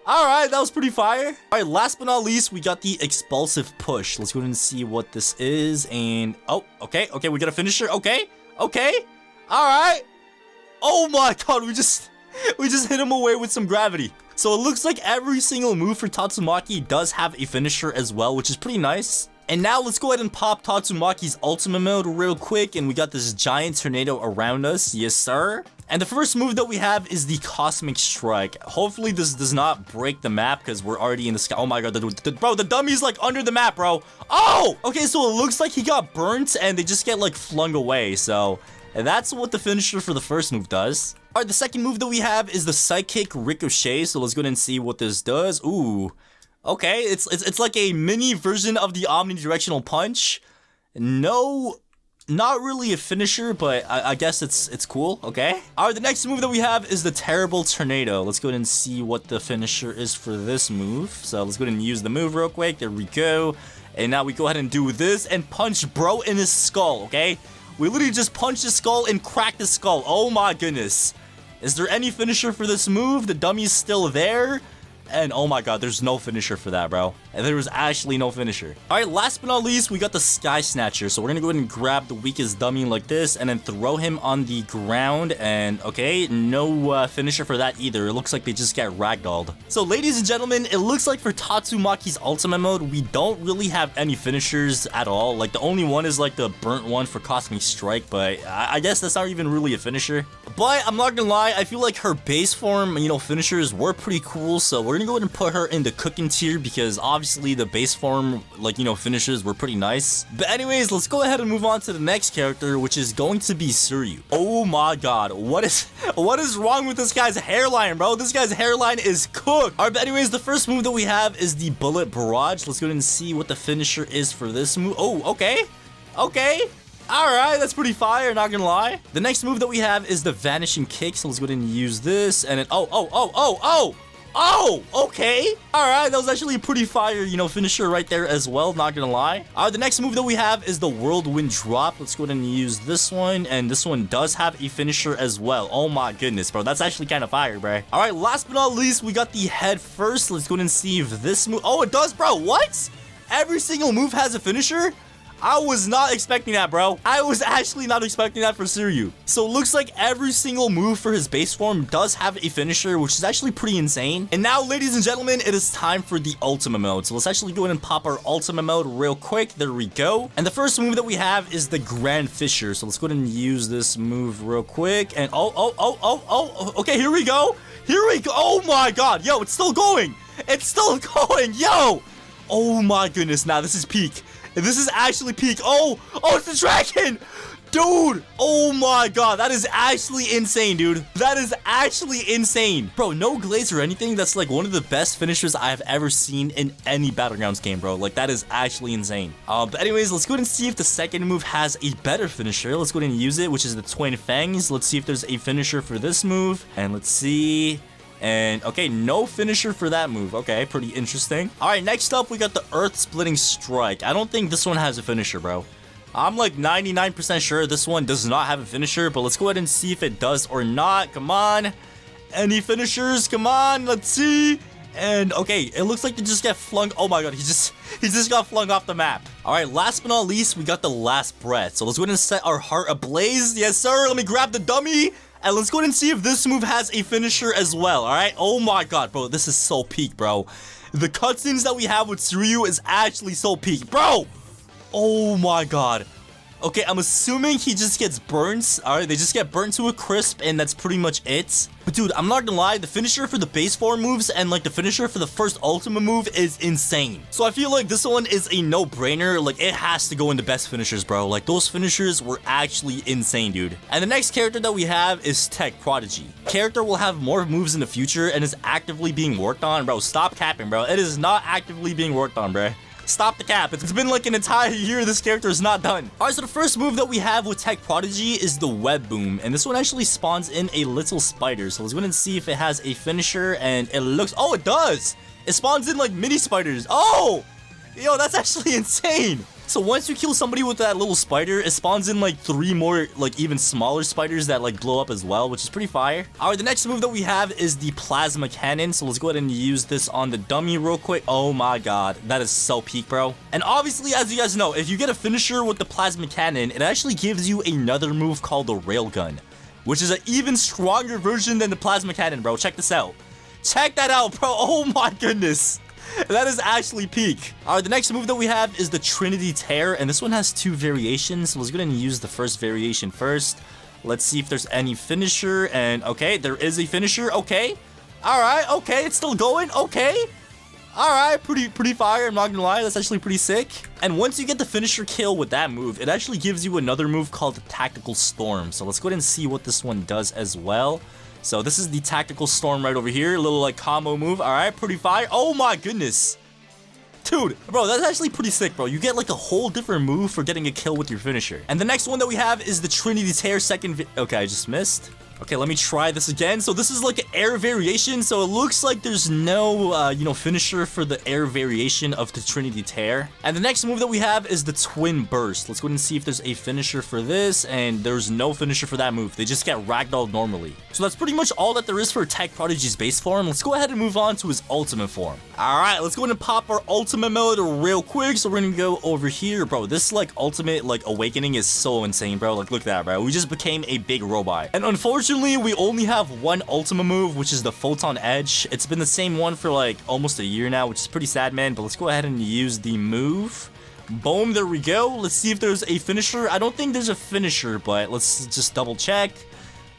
All right, that was pretty fire. All right, last but not least, we got the Expulsive Push. Let's go ahead and see what this is. And oh, okay, we got a finisher. Okay. All right. Oh my god, we just We just hit him away with some gravity. So it looks like every single move for Tatsumaki does have a finisher as well, which is pretty nice. And now let's go ahead and pop Tatsumaki's ultimate mode real quick. And we got this giant tornado around us. Yes, sir. And the first move that we have is the Cosmic Strike. Hopefully this does not break the map because we're already in the sky. Oh my god, bro, the dummy's like under the map, bro. Oh! Okay, so it looks like he got burnt and they just get like flung away. So that's what the finisher for the first move does. Alright, the second move that we have is the Psychic Ricochet. So let's go ahead and see what this does. Ooh. Okay, it's like a mini version of the omnidirectional punch. No, not really a finisher, but I guess it's cool. Okay. Alright, the next move that we have is the Terrible Tornado. Let's go ahead and see what the finisher is for this move. So let's go ahead and use the move real quick. There we go. And now we go ahead and do this and punch bro in his skull. Okay. We literally just punched his skull and cracked his skull. Oh my goodness. Is there any finisher for this move? The dummy's still there. And oh my god, there's no finisher for that, bro. And there was actually no finisher. Alright, last but not least, we got the Sky Snatcher. So we're gonna go ahead and grab the weakest dummy like this and then throw him on the ground. And okay, no finisher for that either. It looks like they just get ragdolled. So ladies and gentlemen, it looks like for Tatsumaki's ultimate mode, we don't really have any finishers at all. Like the only one is like the burnt one for Cosmic Strike, but I guess that's not even really a finisher. But I'm not gonna lie, I feel like her base form, you know, finishers were pretty cool. So we're gonna go ahead and put her in the cooking tier because obviously the base form, like, you know, finishers were pretty nice. But anyways, let's go ahead and move on to the next character, which is going to be Suryu. Oh my god, what is wrong with this guy's hairline, bro? This guy's hairline is cooked. Alright, but anyways, the first move that we have is the Bullet Barrage. Let's go ahead and see what the finisher is for this move. Oh, okay. Okay. Alright, that's pretty fire, not gonna lie. The next move that we have is the Vanishing Kick. So let's go ahead and use this. And then, oh, okay. Alright, that was actually a pretty fire, you know, finisher right there as well, not gonna lie. Alright, the next move that we have is the Whirlwind Drop. Let's go ahead and use this one. And this one does have a finisher as well. Oh my goodness, bro. That's actually kind of fire, bro. Alright, last but not least, we got the Head First. Let's go ahead and see if this move... Oh, it does, bro. What? Every single move has a finisher? I was not expecting that, bro. I was actually not expecting that for Suryu. So it looks like every single move for his base form does have a finisher, which is actually pretty insane. And now, ladies and gentlemen, it is time for the ultimate mode. So let's actually go ahead and pop our ultimate mode real quick. There we go. And the first move that we have is the Grand Fisher. So let's go ahead and use this move real quick. And oh, okay, here we go. Here we go. Oh my god. Yo, it's still going. It's still going. Yo. Oh my goodness. Now this is peak. This is actually peak. Oh, it's the dragon. Dude, oh my god, that is actually insane, dude. That is actually insane. Bro, no glaze or anything. That's like one of the best finishers I have ever seen in any Battlegrounds game, bro. Like, that is actually insane. But anyways, let's go ahead and see if the second move has a better finisher. Let's go ahead and use it, which is the Twin Fangs. Let's see if there's a finisher for this move. And let's see... And okay, no finisher for that move. Okay, pretty interesting. All right, next up, we got the Earth Splitting Strike. I don't think this one has a finisher, bro. I'm like 99% sure this one does not have a finisher, but let's go ahead and see if it does or not. Come on. Any finishers? Come on, let's see. And okay, it looks like they just get flung. Oh my god, he just got flung off the map. All right, last but not least, we got the Last Breath. So let's go ahead and set our heart ablaze. Yes, sir. Let me grab the dummy. And let's go ahead and see if this move has a finisher as well, all right? Oh my god, bro, this is so peak, bro. The cutscenes that we have with Suryu is actually so peak, bro. Oh my god. Okay, I'm assuming he just gets burnt. All right, they just get burnt to a crisp, and that's pretty much it. But dude, I'm not gonna lie, the finisher for the base form moves and like the finisher for the first ultimate move is insane. So I feel like this one is a no-brainer. Like, it has to go into best finishers, bro. Like, those finishers were actually insane, dude. And the next character that we have is Tech Prodigy. Character will have more moves in the future and is actively being worked on. Bro, stop capping, bro. It is not actively being worked on, bro. Stop the cap. It's been like an entire year this character is not done. Alright, so the first move that we have with Tech Prodigy is the Web Boom. And this one actually spawns in a little spider. So let's go ahead and see if it has a finisher. And it looks... Oh, it does! It spawns in like mini spiders. Oh! Yo, that's actually insane. So once you kill somebody with that little spider, it spawns in like 3 more like even smaller spiders that like blow up as well, which is pretty fire. Alright, the next move that we have is the Plasma Cannon. So let's go ahead and use this on the dummy real quick. Oh my god, that is so peak, bro. And obviously, as you guys know, if you get a finisher with the Plasma Cannon, it actually gives you another move called the Railgun. which is an even stronger version than the plasma cannon, bro. Check this out. Check that out, bro. Oh my goodness. That is actually peak. All right, the next move that we have is the Trinity Tear, and this one has 2 variations. So let's go ahead and use the first variation first. Let's see if there's any finisher, and okay, there is a finisher. Okay. All right, okay, it's still going. Okay. All right, pretty fire. I'm not gonna lie, that's actually pretty sick. And once you get the finisher kill with that move, it actually gives you another move called the Tactical Storm. So let's go ahead and see what this one does as well. So this is the Tactical Storm right over here, a little like combo move. All right, pretty fire. Oh my goodness. Dude, bro, that's actually pretty sick, bro. You get like a whole different move for getting a kill with your finisher. And the next one that we have is the Trinity Tear second. Okay, I just missed. Okay, let me try this again. So this is like an air variation. So it looks like there's no, finisher for the air variation of the Trinity Tear. And the next move that we have is the Twin Burst. Let's go ahead and see if there's a finisher for this. And there's no finisher for that move. They just get ragdolled normally. So that's pretty much all that there is for Tech Prodigy's base form. Let's go ahead and move on to his ultimate form. All right, let's go ahead and pop our ultimate mode real quick. So we're going to go over here, bro. This like ultimate like awakening is so insane, bro. Like look at that, bro. We just became a big robot. And unfortunately, we only have one ultimate move, which is the Photon Edge. It's been the same one for like almost a year now, which is pretty sad, man. But let's go ahead and use the move. Boom, there we go. Let's see if there's a finisher. I don't think there's a finisher, but let's just double check.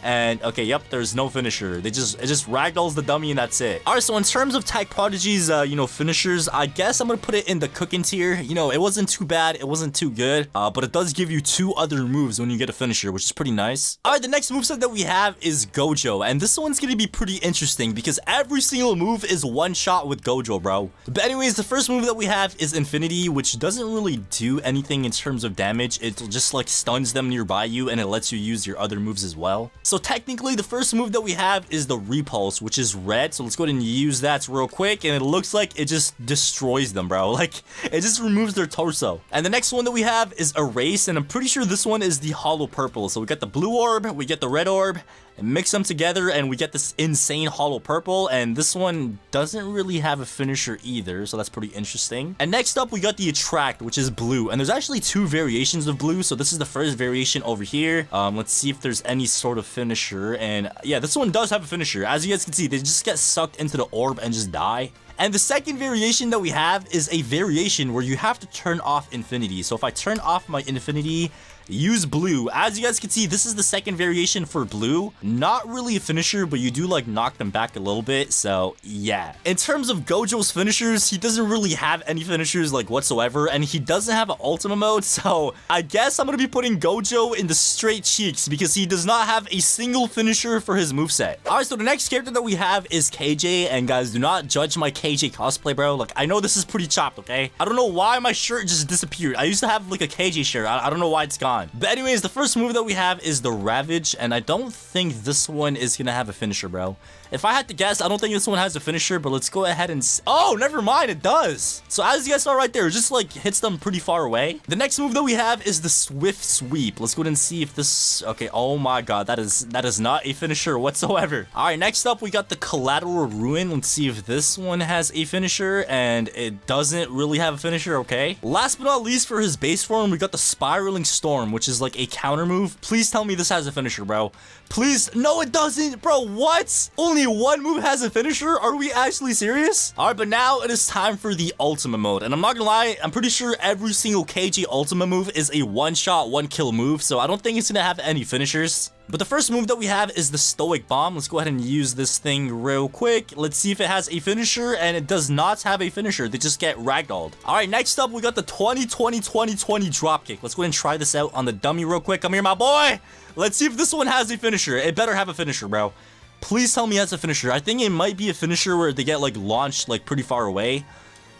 And okay, yep, there's no finisher. It just ragdolls the dummy and that's it. All right, so in terms of Tech Prodigy's, finishers, I guess I'm gonna put it in the cooking tier. You know, it wasn't too bad, it wasn't too good, but it does give you 2 other moves when you get a finisher, which is pretty nice. All right, the next moveset that we have is Gojo, and this one's gonna be pretty interesting because every single move is one shot with Gojo, bro. But anyways, the first move that we have is Infinity, which doesn't really do anything in terms of damage. It just like stuns them nearby you, and it lets you use your other moves as well. So technically, the first move that we have is the Repulse, which is red. So let's go ahead and use that real quick. And it looks like it just destroys them, bro. Like, it just removes their torso. And the next one that we have is Erase. And I'm pretty sure this one is the Hollow Purple. So we got the blue orb, we get the red orb, and mix them together and we get this insane Hollow Purple, and this one doesn't really have a finisher either, so that's pretty interesting. And next up we got the Attract, which is blue, and there's actually 2 variations of blue. So this is the first variation over here. Let's see if there's any sort of finisher, and yeah, this one does have a finisher. As you guys can see, they just get sucked into the orb and just die. And the second variation that we have is a variation where you have to turn off Infinity. So if I turn off my Infinity, use blue. As you guys can see, this is the second variation for blue. Not really a finisher, but you do like knock them back a little bit. So yeah. In terms of Gojo's finishers, he doesn't really have any finishers like whatsoever, and he doesn't have an ultimate mode. So I guess I'm gonna be putting Gojo in the straight cheeks because he does not have a single finisher for his moveset. All right, so the next character that we have is KJ, and guys, do not judge my KJ cosplay, bro. Like, I know this is pretty chopped, okay? I don't know why my shirt just disappeared. I used to have like a KJ shirt. I don't know why it's gone. But anyways, the first move that we have is the Ravage, and I don't think this one is gonna have a finisher, bro. If I had to guess, I don't think this one has a finisher, but let's go ahead and... Oh, never mind, it does. So as you guys saw right there, it just like hits them pretty far away. The next move that we have is the Swift Sweep. Let's go ahead and see if this... Okay, oh my god, that is not a finisher whatsoever. All right, next up, we got the Collateral Ruin. Let's see if this one has a finisher, and it doesn't really have a finisher, okay? Last but not least, for his base form, we got the Spiraling Storm, which is like a counter move. Please tell me this has a finisher, bro. Please. No, it doesn't, bro. What? Only one move has a finisher? Are we actually serious? All right, but now it is time for the ultimate mode, and I'm not gonna lie, I'm pretty sure every single KG ultimate move is a one-shot, one-kill move, so I don't think it's gonna have any finishers. But the first move that we have is the Stoic Bomb. Let's go ahead and use this thing real quick. Let's see if it has a finisher, and it does not have a finisher. They just get ragdolled. All right, next up, we got the 20-20-20-20 dropkick. Let's go ahead and try this out on the dummy real quick. Come here, my boy. Let's see if this one has a finisher. It better have a finisher, bro. Please tell me it has a finisher. I think it might be a finisher where they get like launched like pretty far away.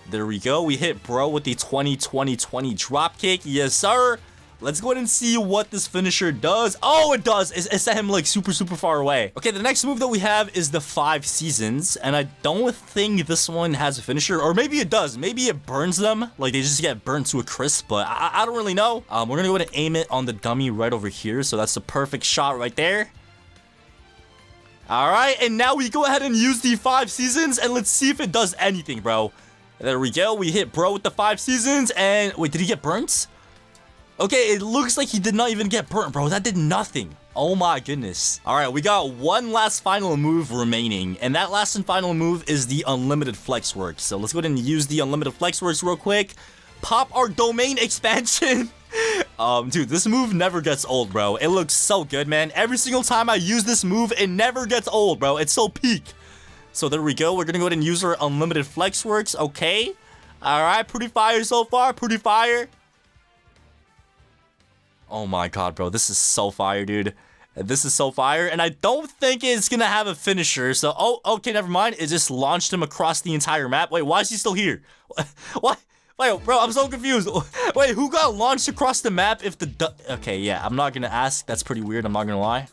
There we go. We hit bro with the 20-20-20 dropkick. Yes, sir. Let's go ahead and see what this finisher does. Oh, it does. It set him like super far away. Okay, the next move that we have is the 5 Seasons, and I don't think this one has a finisher, or maybe it does. Maybe it burns them, like they just get burnt to a crisp, but I don't really know. We're gonna go ahead and aim it on the dummy right over here, so that's the perfect shot right there. All right, and now we go ahead and use the 5 Seasons, and let's see if it does anything, bro. There we go. We hit bro with the 5 Seasons, and wait, did he get burnt? Okay, it looks like he did not even get burnt, bro. That did nothing. Oh my goodness. All right, we got one last final move remaining, and that last and final move is the unlimited flex work. So let's go ahead and use the unlimited flex works real quick. Pop our domain expansion. Dude, this move never gets old, bro. It looks so good, man. Every single time I use this move, it never gets old, bro. It's so peak. So there we go. We're gonna go ahead and use our unlimited flex works. Okay. All right, pretty fire so far. Pretty fire. Oh my god, bro. This is so fire, dude. This is so fire, and I don't think it's gonna have a finisher. So, oh, okay, never mind. It just launched him across the entire map. Wait, why is he still here? What? Wait, bro, I'm so confused. Wait, who got launched across the map if the... Okay, yeah, I'm not gonna ask. That's pretty weird. I'm not gonna lie.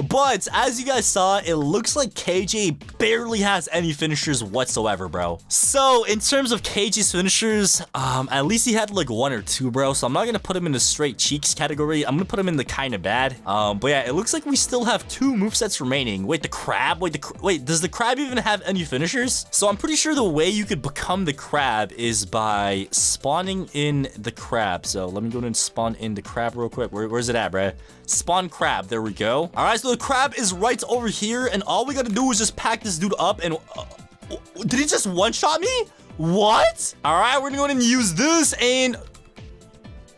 But as you guys saw, it looks like KJ barely has any finishers whatsoever, bro. So in terms of KJ's finishers, at least he had like 1 or 2, bro. So I'm not gonna put him in the straight cheeks category. I'm gonna put him in the kind of bad. But yeah, it looks like we still have 2 movesets remaining. Wait, the crab? Wait, does the crab even have any finishers? So I'm pretty sure the way you could become the crab is by spawning in the crab. So let me go ahead and spawn in the crab real quick. Where's it at, bro? Spawn crab. There we go. All right, so the crab is right over here, and all we gotta do is just pack this dude up. And did he just one-shot me? What? All right, we're gonna go ahead and use this. And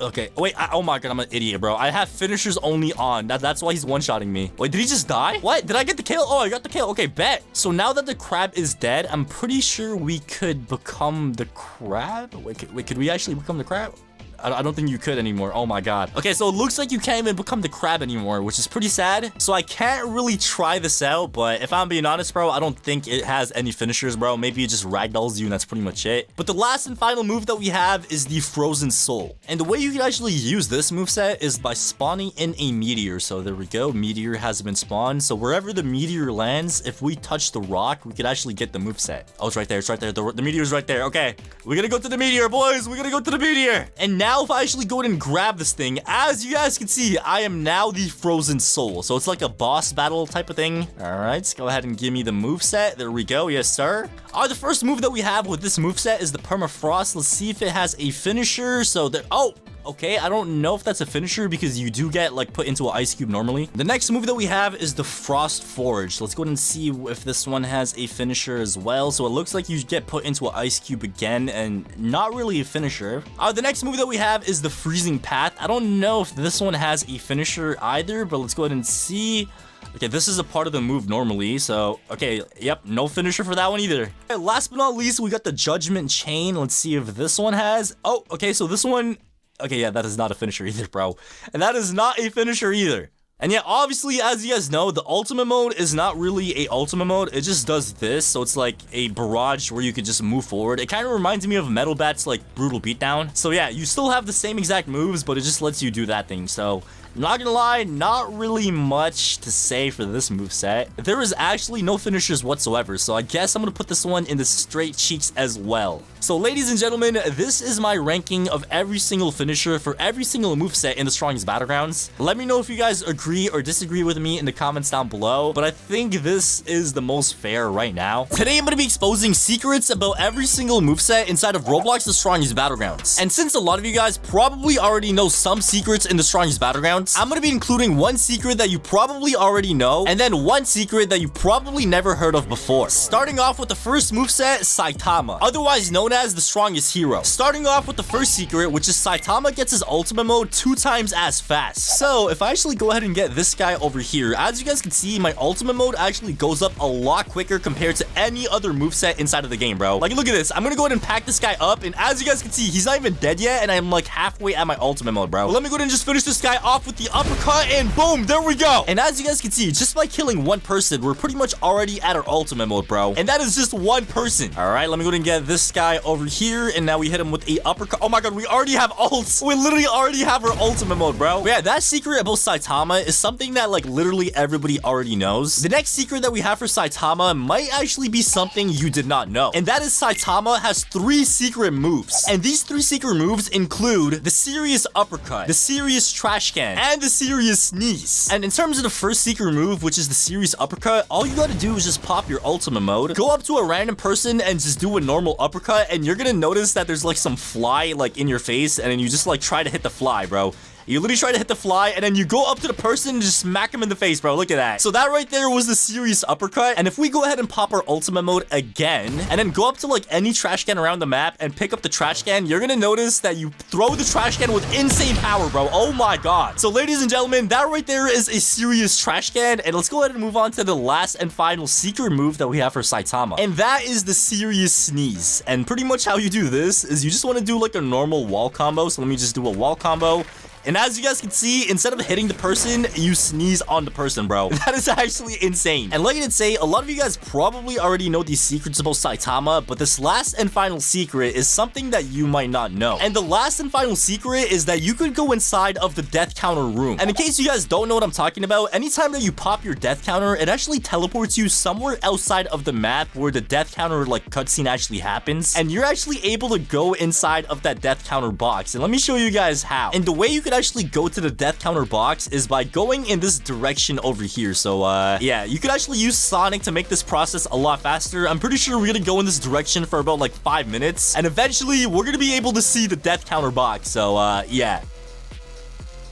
okay, wait. Oh my god, I'm an idiot, bro. I have finishers only on. That's why he's one-shotting me. Wait, did he just die? What? Did I get the kill? Oh, I got the kill. Okay, bet. So now that the crab is dead, I'm pretty sure we could become the crab. Wait, could we actually become the crab? I don't think you could anymore. Oh my god. Okay, so it looks like you can't even become the crab anymore, which is pretty sad. So I can't really try this out, but if I'm being honest, bro, I don't think it has any finishers, bro. Maybe it just ragdolls you and that's pretty much it. But the last and final move that we have is the frozen soul. And the way you can actually use this moveset is by spawning in a meteor. So there we go. Meteor has been spawned. So wherever the meteor lands, if we touch the rock, we could actually get the moveset. Oh, it's right there. It's right there. The meteor's right there. Okay, we're gonna go to the meteor, boys. We're gonna go to the meteor. And now if I actually go ahead and grab this thing, as you guys can see, I am now the frozen soul. So it's like a boss battle type of thing. All right, let's go ahead and give me the moveset. There we go. Yes, sir. All right, the first move that we have with this moveset is the permafrost. Let's see if it has a finisher. So there, oh, okay, I don't know if that's a finisher because you do get like put into an ice cube normally. The next move that we have is the frost forge. Let's go ahead and see if this one has a finisher as well. So it looks like you get put into an ice cube again and not really a finisher. The next move that we have is the freezing path. I don't know if this one has a finisher either, but let's go ahead and see. Okay, this is a part of the move normally, so, okay, yep, no finisher for that one either. Okay, last but not least, we got the judgment chain. Let's see if this one has. Oh, okay, so this one. Okay, yeah, that is not a finisher either, bro. And that is not a finisher either. And yeah, obviously, as you guys know, the ultimate mode is not really a ultimate mode. It just does this. So it's like a barrage where you could just move forward. It kind of reminds me of Metal Bat's like brutal beatdown. So yeah, you still have the same exact moves, but it just lets you do that thing. So not gonna lie, not really much to say for this moveset. There is actually no finishers whatsoever, so I guess I'm gonna put this one in the straight cheeks as well. So ladies and gentlemen, this is my ranking of every single finisher for every single moveset in the strongest Battlegrounds. Let me know if you guys agree or disagree with me in the comments down below, but I think this is the most fair right now. Today I'm gonna be exposing secrets about every single moveset inside of Roblox the strongest Battlegrounds. And since a lot of you guys probably already know some secrets in the strongest Battlegrounds, I'm going to be including one secret that you probably already know, and then one secret that you probably never heard of before. Starting off with the first moveset, Saitama, otherwise known as the strongest hero. Starting off with the first secret, which is Saitama gets his ultimate mode 2 times as fast. So if I actually go ahead and get this guy over here, as you guys can see, my ultimate mode actually goes up a lot quicker compared to any other moveset inside of the game, bro. Like, look at this. I'm going to go ahead and pack this guy up, and as you guys can see, he's not even dead yet, and I'm like halfway at my ultimate mode, bro. But let me go ahead and just finish this guy off with the uppercut, and boom, there we go. And as you guys can see, just by killing one person, we're pretty much already at our ultimate mode, bro. And that is just one person. All right, let me go ahead and get this guy over here, and now we hit him with a uppercut. Oh my god, we already have ults. We literally already have our ultimate mode, bro. But yeah, that secret about Saitama is something that like literally everybody already knows. The next secret that we have for Saitama might actually be something you did not know, and that is Saitama has 3 secret moves, and these 3 secret moves include the serious uppercut, the serious trash can, and the serious sneeze. And in terms of the first secret move, which is the serious uppercut, all you gotta do is just pop your ultimate mode, go up to a random person and just do a normal uppercut, and you're gonna notice that there's like some fly like in your face, and then you just like try to hit the fly, bro. You literally try to hit the fly, and then you go up to the person and just smack him in the face, bro. Look at that. So that right there was the serious uppercut. And if we go ahead and pop our ultimate mode again, and then go up to like any trash can around the map and pick up the trash can, you're gonna notice that you throw the trash can with insane power, bro. Oh my god. So ladies and gentlemen, that right there is a serious trash can. And let's go ahead and move on to the last and final secret move that we have for Saitama. And that is the serious sneeze. And pretty much how you do this is you just want to do like a normal wall combo. So let me just do a wall combo. And as you guys can see, instead of hitting the person, you sneeze on the person, bro. That is actually insane. And like I did say, a lot of you guys probably already know these secrets about Saitama, but this last and final secret is something that you might not know. And the last and final secret is that you could go inside of the death counter room. And in case you guys don't know what I'm talking about, anytime that you pop your death counter, it actually teleports you somewhere outside of the map where the death counter like cutscene actually happens. And you're actually able to go inside of that death counter box. And let me show you guys how. And the way you could actually go to the death counter box is by going in this direction over here. So yeah, you could actually use Sonic to make this process a lot faster. I'm pretty sure we're gonna go in this direction for about like 5 minutes, and eventually we're gonna be able to see the death counter box. So yeah.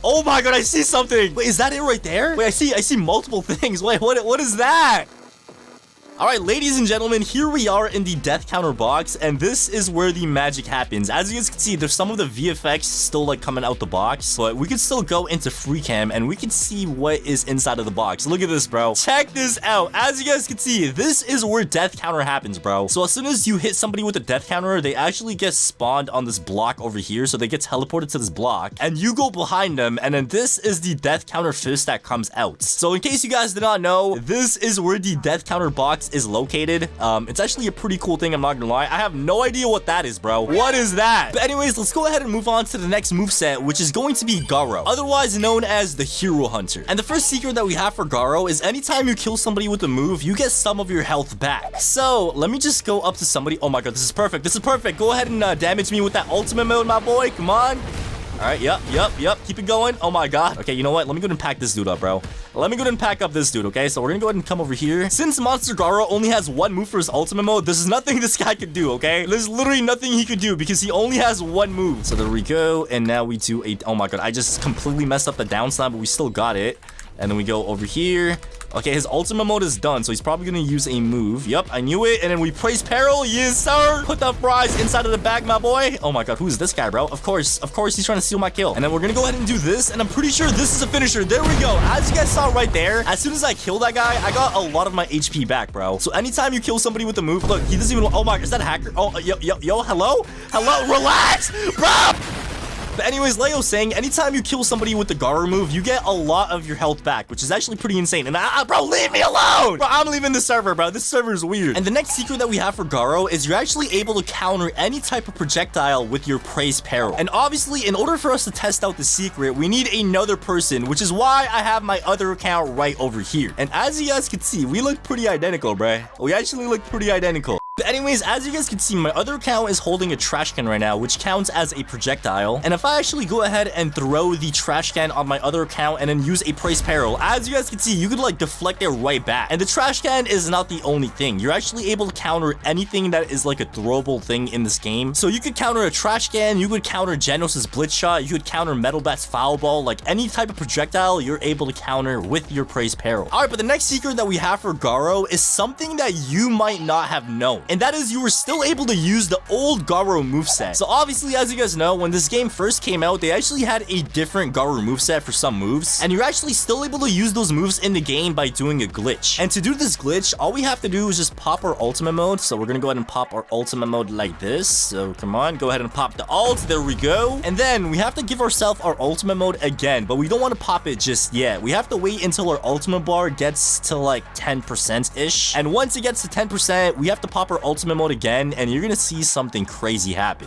Oh my god, I see something. Wait, is that it right there? Wait, I see multiple things. Wait, what is that? All right, ladies and gentlemen, here we are in the death counter box, and this is where the magic happens. As you guys can see, there's some of the VFX still like coming out the box, but we can still go into free cam and we can see what is inside of the box. Look at this, bro. Check this out. As you guys can see, this is where death counter happens, bro. So as soon as you hit somebody with a death counter, they actually get spawned on this block over here. So they get teleported to this block, and you go behind them, and then this is the death counter fist that comes out. So in case you guys did not know, this is where the death counter box is located. It's actually a pretty cool thing, I'm not gonna lie. I have no idea what that is, bro. What is that? But anyways, let's go ahead and move on to the next moveset, which is going to be Garou, otherwise known as the Hero Hunter. And the first secret that we have for Garou is anytime you kill somebody with a move, you get some of your health back. So let me just go up to somebody. Oh my god, this is perfect. This is perfect. Go ahead and damage me with that ultimate mode, my boy. Come on. All right, yep. Keep it going. Oh my god. Okay, you know what? Let me go ahead and pack this dude up, bro. Let me go ahead and pack up this dude, okay? So we're gonna go ahead and come over here. Since Monster Garou only has one move for his ultimate mode, there's nothing this guy could do, okay? There's literally nothing he could do because he only has one move. So there we go. And now we do a... Oh my god, I just completely messed up the down slam, but we still got it. And then we go over here. Okay, his ultimate mode is done, so he's probably gonna use a move. Yep, I knew it. And then we praise peril. Yes, sir. Put the fries inside of the bag, my boy. Oh my god, who is this guy, bro? Of course, he's trying to steal my kill. And then we're gonna go ahead and do this, and I'm pretty sure this is a finisher. There we go. As you guys saw right there, as soon as I killed that guy, I got a lot of my HP back, bro. So anytime you kill somebody with a move, look, he doesn't even... Oh my, is that a hacker? Oh, yo, hello? Relax, bro. But anyways, like I was saying, anytime you kill somebody with the Garou move, you get a lot of your health back, which is actually pretty insane. And bro, leave me alone! Bro, I'm leaving the server, bro. This server is weird. And the next secret that we have for Garou is you're actually able to counter any type of projectile with your praise peril. And obviously, in order for us to test out the secret, we need another person, which is why I have my other account right over here. And as you guys can see, we look pretty identical, bruh. We actually look pretty identical. But anyways, as you guys can see, my other account is holding a trash can right now, which counts as a projectile. And if I actually go ahead and throw the trash can on my other account and then use a praise peril, as you guys can see, you could like deflect it right back. And the trash can is not the only thing. You're actually able to counter anything that is like a throwable thing in this game. So you could counter a trash can, you could counter Genos' blitz shot, you could counter Metal Bat's foul ball, like any type of projectile you're able to counter with your praise peril. All right, but the next secret that we have for Garou is something that you might not have known. And that is you were still able to use the old Garou moveset. So obviously, as you guys know, when this game first came out, they actually had a different Garou moveset for some moves. And you're actually still able to use those moves in the game by doing a glitch. And to do this glitch, all we have to do is just pop our ultimate mode. So we're gonna go ahead and pop our ultimate mode like this. So come on, go ahead and pop the ult. There we go. And then we have to give ourselves our ultimate mode again, but we don't want to pop it just yet. We have to wait until our ultimate bar gets to like 10%-ish. And once it gets to 10%, we have to pop our ultimate mode again, and you're gonna see something crazy happen.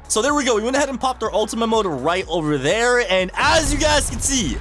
So there we go. We went ahead and popped our ultimate mode right over there, and as you guys can see,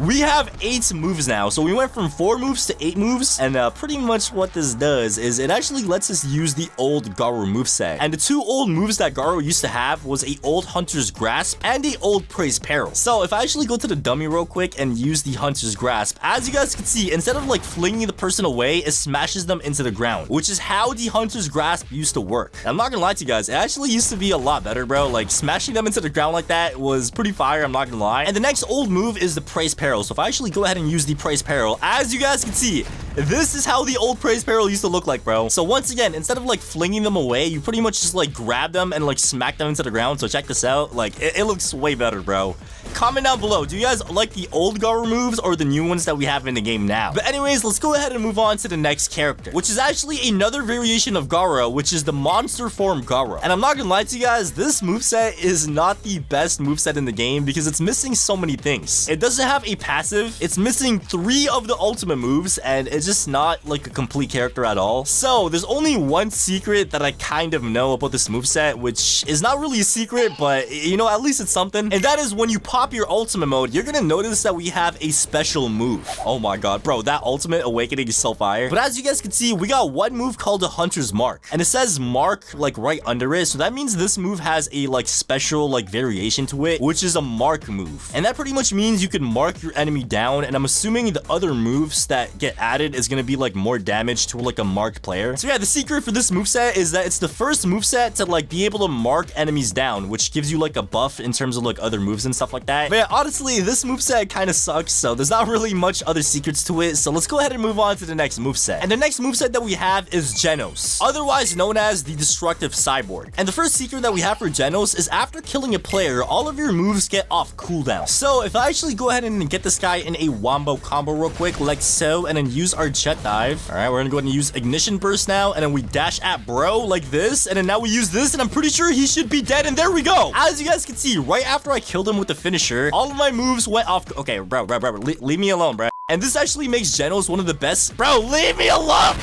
we have 8 moves now. So we went from 4 moves to 8 moves. And pretty much what this does is it actually lets us use the old Garou moveset. And the 2 old moves that Garou used to have was a old Hunter's Grasp and the old Praise Peril. So if I actually go to the dummy real quick and use the Hunter's Grasp, as you guys can see, instead of like flinging the person away, it smashes them into the ground, which is how the Hunter's Grasp used to work. I'm not gonna lie to you guys, it actually used to be a lot better, bro. Like smashing them into the ground like that was pretty fire, I'm not gonna lie. And the next old move is the Praise Peril. So if I actually go ahead and use the Praise Peril, as you guys can see, this is how the old Praise Peril used to look like, bro. So once again, instead of like flinging them away, you pretty much just like grab them and like smack them into the ground. So check this out, like it looks way better, bro. Comment down below, do you guys like the old Garou moves or the new ones that we have in the game now? But anyways, let's go ahead and move on to the next character, which is actually another variation of Garou, which is the monster form Garou. And I'm not gonna lie to you guys, this moveset is not the best moveset in the game because it's missing so many things. It doesn't have a passive, it's missing 3 of the ultimate moves, and it's just not like a complete character at all. So there's only one secret that I kind of know about this moveset, which is not really a secret, but you know, at least it's something. And that is when you pop your ultimate mode, you're gonna notice that we have a special move. Oh my god, bro, that ultimate awakening is so fire. But as you guys can see, we got one move called a Hunter's Mark, and it says mark like right under it, so that means this move has a like special like variation to it, which is a mark move. And that pretty much means you can mark your enemy down, and I'm assuming the other moves that get added is gonna be like more damage to like a marked player. So yeah, the secret for this moveset is that it's the first moveset to like be able to mark enemies down, which gives you like a buff in terms of like other moves and stuff like that. But yeah, honestly, this moveset kind of sucks, so there's not really much other secrets to it. So let's go ahead and move on to the next moveset. And the next moveset that we have is Genos, otherwise known as the destructive cyborg. And the first secret that we have for Genos is after killing a player, all of your moves get off cooldown. So if I actually go ahead and get this guy in a wombo combo real quick, like so, and then use our jet dive. All right, we're gonna go ahead and use ignition burst now, and then we dash at bro like this, and then now we use this, and I'm pretty sure he should be dead, and there we go. As you guys can see, right after I killed him with the finisher, all of my moves went off. Okay, bro, leave me alone, bro. And this actually makes Genos one of the best. Bro, leave me alone.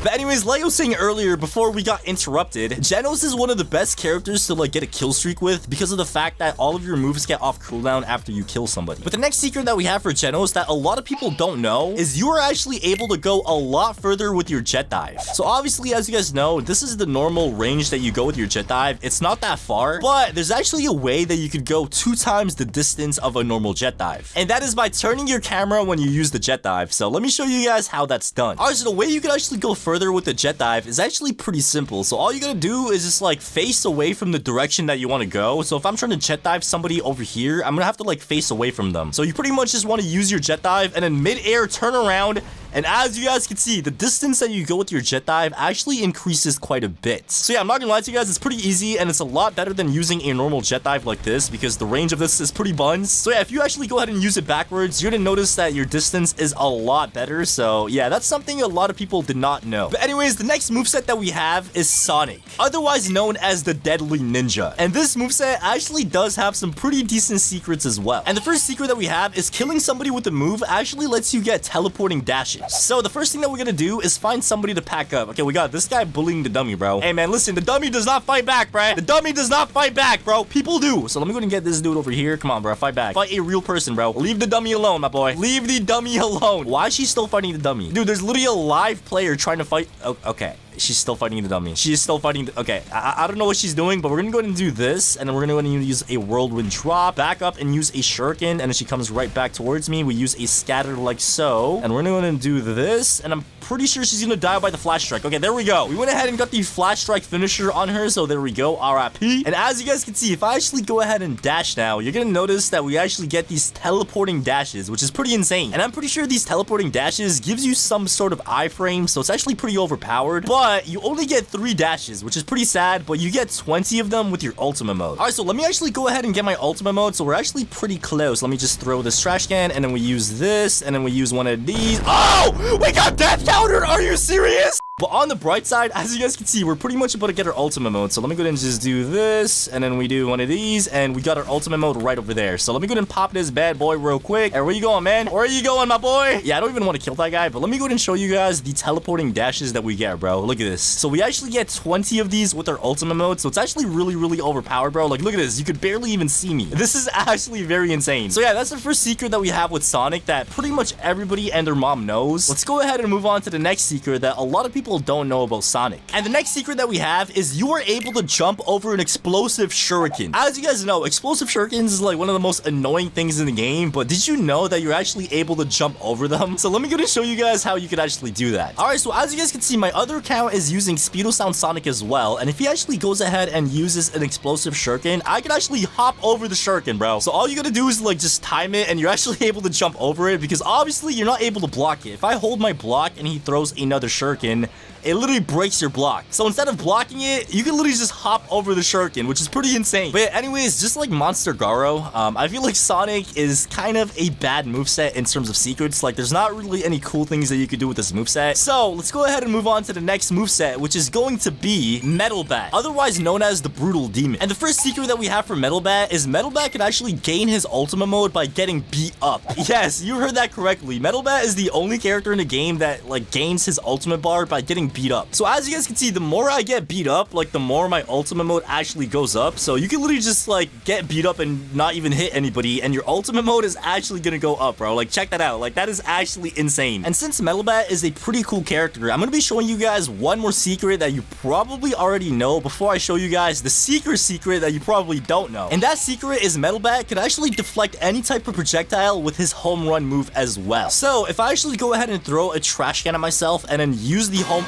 But anyways, like I was saying earlier before we got interrupted, Genos is one of the best characters to like get a kill streak with because of the fact that all of your moves get off cooldown after you kill somebody. But the next secret that we have for Genos that a lot of people don't know is you are actually able to go a lot further with your jet dive. So obviously, as you guys know, this is the normal range that you go with your jet dive. It's not that far, but there's actually a way that you could go 2 times the distance of a normal jet dive. And that is by turning your camera when you use the jet dive. So let me show you guys how that's done. Alright, so the way you can actually go further with the jet dive is actually pretty simple. So all you gotta do is just like face away from the direction that you want to go. So if I'm trying to jet dive somebody over here, I'm gonna have to like face away from them. So you pretty much just want to use your jet dive and then mid-air turn around. And as you guys can see, the distance that you go with your jet dive actually increases quite a bit. So yeah, I'm not gonna lie to you guys, it's pretty easy and it's a lot better than using a normal jet dive like this because the range of this is pretty buns. So yeah, if you actually go ahead and use it backwards, you're gonna notice that your distance is a lot better. So yeah, that's something a lot of people did not know. But anyways, the next moveset that we have is Sonic, otherwise known as the Deadly Ninja. And this moveset actually does have some pretty decent secrets as well. And the first secret that we have is killing somebody with the move actually lets you get teleporting dashes. So the first thing that we're gonna do is find somebody to pack up. Okay, we got this guy bullying the dummy, bro. Hey man, listen, the dummy does not fight back, bro. The dummy does not fight back, bro. People do. So let me go and get this dude over here. Come on, bro, fight back. Fight a real person, bro. Leave the dummy alone, my boy. Leave the dummy alone. Why is she still fighting the dummy? Dude, there's literally a live player trying to fight. Oh, okay. She's still fighting the dummy. She is still fighting the... Okay, I don't know what she's doing, but we're gonna go ahead and do this, and then we're gonna go ahead and use a whirlwind drop, back up and use a shuriken, and then she comes right back towards me. We use a scatter like so, and we're gonna go ahead and do this, and I'm pretty sure she's gonna die by the flash strike. Okay, there we go. We went ahead and got the flash strike finisher on her, so there we go. RIP. And as you guys can see, if I actually go ahead and dash now, you're gonna notice that we actually get these teleporting dashes, which is pretty insane. And I'm pretty sure these teleporting dashes gives you some sort of iframe, so it's actually pretty overpowered, but you only get 3 dashes, which is pretty sad, but you get 20 of them with your ultimate mode. All right, so let me actually go ahead and get my ultimate mode. So we're actually pretty close. Let me just throw this trash can, and then we use this, and then we use one of these. Oh, we got death counter. Are you serious? But on the bright side, as you guys can see, we're pretty much about to get our ultimate mode. So let me go ahead and just do this, and then we do one of these, and we got our ultimate mode right over there. So let me go ahead and pop this bad boy real quick. Hey, where you going, man? Where are you going, my boy? Yeah, I don't even want to kill that guy, but let me go ahead and show you guys the teleporting dashes that we get, bro. Look at this. So we actually get 20 of these with our ultimate mode, so it's actually really, really overpowered, bro. Like, look at this. You could barely even see me. This is actually very insane. So yeah, that's the first secret that we have with Sonic that pretty much everybody and their mom knows. Let's go ahead and move on to the next secret that a lot of people don't know about Sonic. And the next secret that we have is you are able to jump over an explosive shuriken. As you guys know, explosive shurikens is like one of the most annoying things in the game, but did you know that you're actually able to jump over them? So let me go and show you guys how you could actually do that. Alright, so as you guys can see, my other account is using Speedosound Sonic as well, and if he actually goes ahead and uses an explosive shuriken, I can actually hop over the shuriken, bro. So all you gotta do is like just time it, and you're actually able to jump over it, because obviously you're not able to block it. If I hold my block and he throws another shuriken, it literally breaks your block. So instead of blocking it, you can literally just hop over the shuriken, which is pretty insane. But anyways, just like Monster Garou, I feel like Sonic is kind of a bad moveset in terms of secrets. Like, there's not really any cool things that you could do with this moveset. So let's go ahead and move on to the next moveset, which is going to be Metal Bat, otherwise known as the Brutal Demon. And the first secret that we have for Metal Bat is Metal Bat can actually gain his ultimate mode by getting beat up. Yes, you heard that correctly. Metal Bat is the only character in the game that like gains his ultimate bar by getting beat up. So as you guys can see, the more I get beat up, like the more my ultimate mode actually goes up. So you can literally just like get beat up and not even hit anybody, and your ultimate mode is actually gonna go up, bro. Like, check that out. Like, that is actually insane. And since Metal Bat is a pretty cool character, I'm gonna be showing you guys one more secret that you probably already know before I show you guys the secret that you probably don't know. And that secret is Metal Bat could actually deflect any type of projectile with his home run move as well. So if I actually go ahead and throw a trash can at myself and then use the home...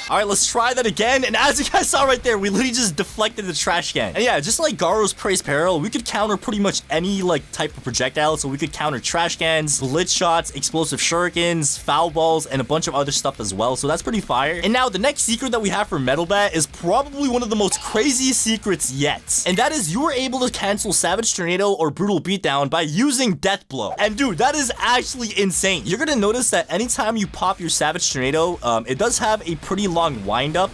Alright, let's try that again, and as you guys saw right there, we literally just deflected the trash can. And yeah, just like Garou's Praise Peril, we could counter pretty much any like type of projectile, so we could counter trash cans, blitz shots, explosive shurikens, foul balls, and a bunch of other stuff as well, so that's pretty fire. And now, the next secret that we have for Metal Bat is probably one of the most craziest secrets yet, and that is you are able to cancel Savage Tornado or Brutal Beatdown by using Death Blow. And dude, that is actually insane. You're gonna notice that anytime you pop your Savage Tornado, it does have a pretty long wind up.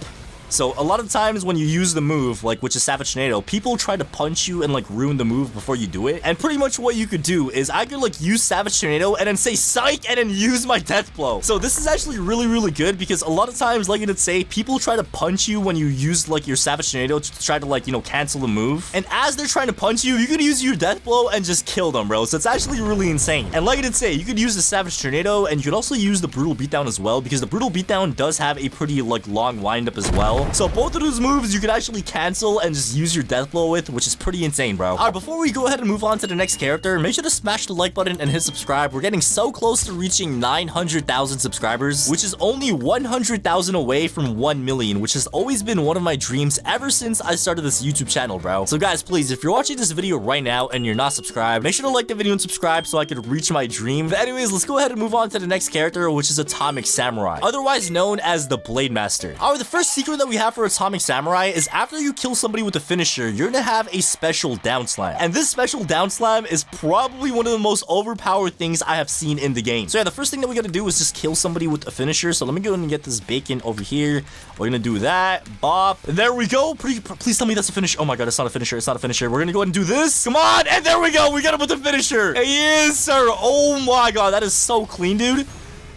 So a lot of times when you use the move, like which is Savage Tornado, people try to punch you and like ruin the move before you do it. And pretty much what you could do is I could like use Savage Tornado and then say psych and then use my Death Blow. So this is actually really, really good because a lot of times, like I did say, people try to punch you when you use like your Savage Tornado to try to like, you know, cancel the move. And as they're trying to punch you, you could use your Death Blow and just kill them, bro. So it's actually really insane. And like I did say, you could use the Savage Tornado and you could also use the Brutal Beatdown as well, because the Brutal Beatdown does have a pretty like long wind up as well. So both of those moves you could actually cancel and just use your Death Blow with, which is pretty insane, bro. Alright, before we go ahead and move on to the next character, make sure to smash the like button and hit subscribe. We're getting so close to reaching 900,000 subscribers, which is only 100,000 away from 1 million, which has always been one of my dreams ever since I started this YouTube channel, bro. So guys, please, if you're watching this video right now and you're not subscribed, make sure to like the video and subscribe so I could reach my dream. But anyways, let's go ahead and move on to the next character, which is Atomic Samurai, otherwise known as the Blade Master. Alright, the first secret that we have for Atomic Samurai is after you kill somebody with a finisher, you're gonna have a special down slam. And this special down slam is probably one of the most overpowered things I have seen in the game. So yeah, the first thing that we gotta do is just kill somebody with a finisher. So let me go and get this bacon over here. We're gonna do that. Bop. And there we go. Please tell me that's a finisher. Oh my god, it's not a finisher. It's not a finisher. We're gonna go ahead and do this. Come on. And there we go. We got him with the finisher. Yes, sir. Oh my god, that is so clean, dude.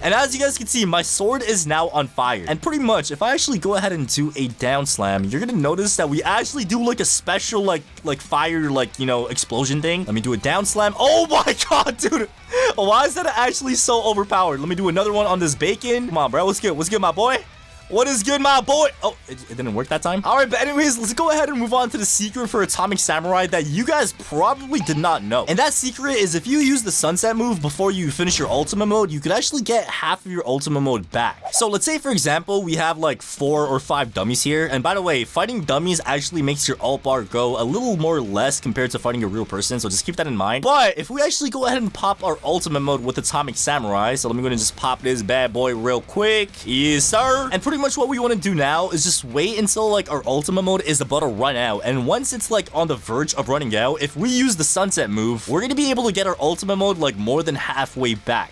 And as you guys can see, my sword is now on fire. And pretty much, if I actually go ahead and do a down slam, you're gonna notice that we actually do like a special like fire, like, you know, explosion thing. Let me do a down slam. Oh my god, dude. Why is that actually so overpowered? Let me do another one on this bacon. Come on, bro. What's good? What's good, my boy? What is good, my boy? Oh, it didn't work that time. All right, but anyways, let's go ahead and move on to the secret for Atomic Samurai that you guys probably did not know. And that secret is if you use the sunset move before you finish your ultimate mode, you could actually get half of your ultimate mode back. So let's say, for example, we have like 4 or 5 dummies here. And by the way, fighting dummies actually makes your ult bar go a little more less compared to fighting a real person. So just keep that in mind. But if we actually go ahead and pop our ultimate mode with Atomic Samurai, so let me go ahead and just pop this bad boy real quick. Yes, sir. And pretty much what we want to do now is just wait until like our ultimate mode is about to run out, and once it's like on the verge of running out, if we use the sunset move, we're gonna be able to get our ultimate mode like more than halfway back.